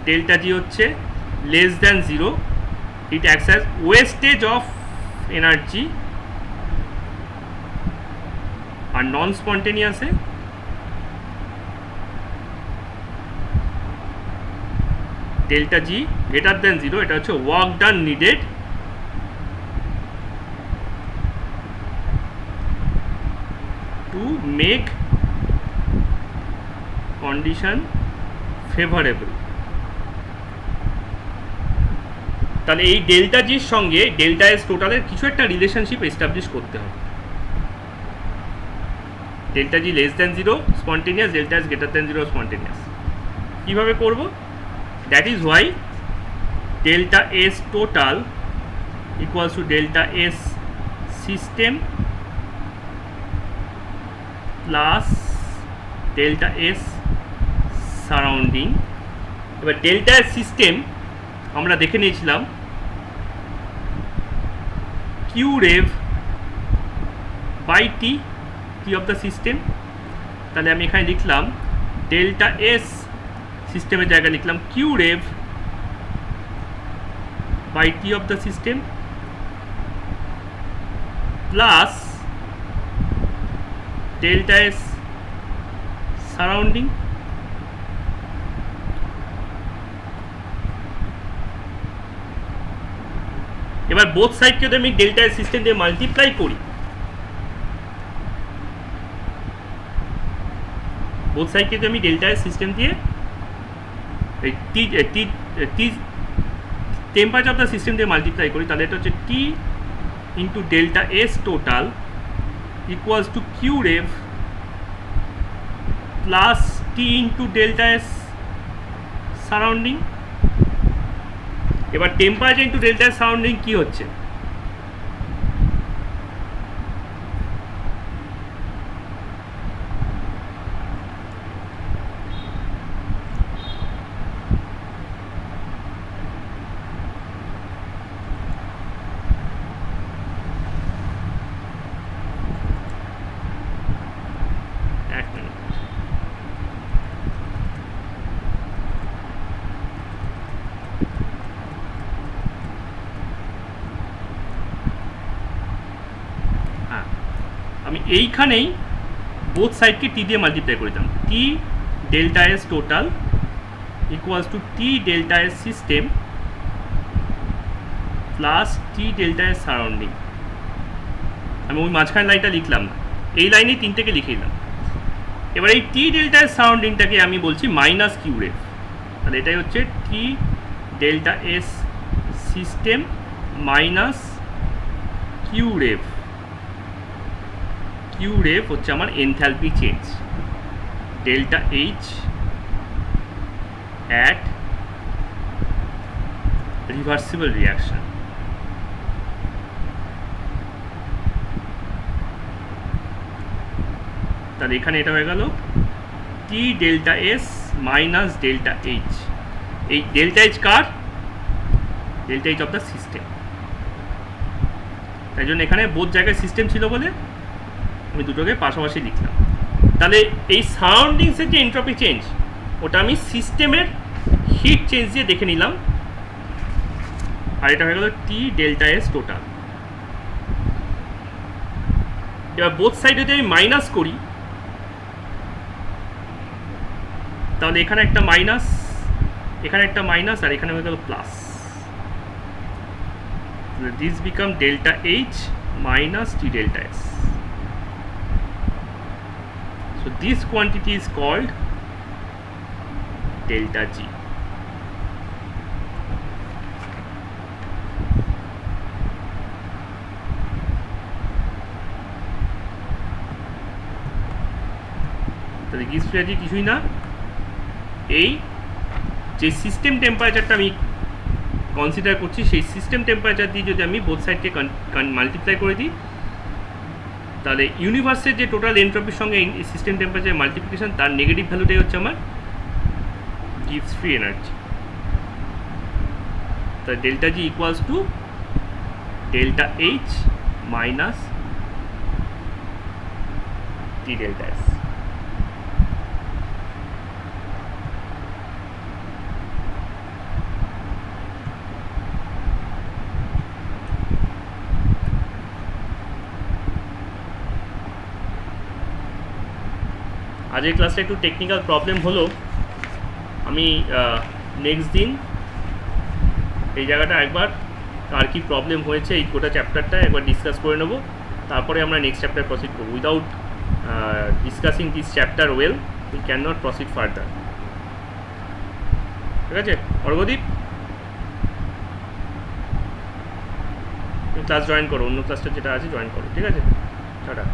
ডেল্টা জি হচ্ছে less than 0, it acts as wastage of energy. আর নন স্পন্টেনিয়াসে ডেল্টা জি গ্রেটার দ্যান 0, এটা হচ্ছে work done needed to make condition favourable. তাহলে এই ডেল্টা জির সঙ্গে ডেল্টা এস টোটালের কিছু একটা রিলেশনশিপ এস্টাবলিশ করতে হবে। Delta G less than zero spontaneous, delta S greater than zero spontaneous. কীভাবে করব? That is why delta S total equals to delta S system plus delta S surrounding. এবার delta S system আমরা দেখে নিয়েছিলাম Q rev by T, T of the system. তাহলে আমি এখানে লিখলাম ডেল্টা এস সিস্টেমের জায়গায় লিখলাম Q rev by T of the system plus delta S surrounding. এবার বোথ সাইডকে যদি আমি ডেল্টা এস সিস্টেম দিয়ে মাল্টিপ্লাই করি, বোথ সাইডকে যদি আমি ডেল্টা এস সিস্টেম দিয়ে এই T temperature of the system দিয়ে মাল্টিপ্লাই করি, তাহলে এটা হচ্ছে T into delta S total equals to Q rev plus T into delta S surrounding. এবার temperature into delta S surrounding কী হচ্ছে? এক মিনিট। হ্যাঁ, আমি এইখানেই বোথ সাইডকে টি দিয়ে মাল্টিপ্লাই করে দিলাম। T delta S total equals to T delta S system plus T delta S surrounding. আমি ওই মাঝখানে লাইনটা লিখলাম না, এই লাইনেই তিনটেকে লিখে দিলাম। এবার এই টি ডেল্টা এস সারাউন্ডিংটাকে আমি বলছি মাইনাস কিউ রেভ। তাহলে এটাই হচ্ছে T delta S system minus Q rev. Q rev হচ্ছে আমার enthalpy change, delta H at reversible reaction. তাহলে এখানে এটা হয়ে গেল T delta S minus delta H. এই ডেল্টা এইচ কার? Delta H of the system. তাই জন্য এখানে বোথ জায়গায় সিস্টেম ছিল বলে আমি দুটোকে পাশাপাশি লিখলাম। তাহলে এই সারাউন্ডিংসের যে এন্ট্রপি চেঞ্জ, ওটা আমি সিস্টেমের হিট চেঞ্জ দিয়ে দেখে নিলাম। আর এটা হয়ে গেল টি ডেল্টা এস টোটাল। এবার বোথ সাইডে যদি আমি মাইনাস করি, তাহলে এখানে একটা মাইনাস, এখানে একটা মাইনাস, আর এখানে হয়ে গেল plus. This become delta H minus T delta S. So this quantity is called delta G. তাহলে গিস ফ্রি কিছুই না, এই যে সিস্টেম টেম্পারেচারটা আমি কনসিডার করছি, সেই সিস্টেম টেম্পারেচার দিয়ে যদি আমি বোথ সাইডকে মাল্টিপ্লাই করে দিই, তাহলে ইউনিভার্সের যে টোটাল এন্ট্রপির সঙ্গে সিস্টেম টেম্পারেচার মাল্টিপ্লিকেশন, তার নেগেটিভ ভ্যালুটাই হচ্ছে আমার গিভস ফ্রি এনার্জি। তা delta G equals to delta H minus T delta S. আজকের ক্লাসটা একটু টেকনিক্যাল প্রবলেম হলো, আমি নেক্সট দিন এই জায়গাটা একবার আর কি প্রবলেম হয়েছে এই গোটা চ্যাপ্টারটা একবার ডিসকাস করে নেব, তারপরে আমরা নেক্সট চ্যাপ্টার প্রসিড করব। Without discussing this chapter well we can not proceed further. ঠিক আছে অর্ঘদীপ, তুমি ক্লাস জয়েন করো, অন্য ক্লাসটা যেটা আছে জয়েন করো, ঠিক আছে টাটা।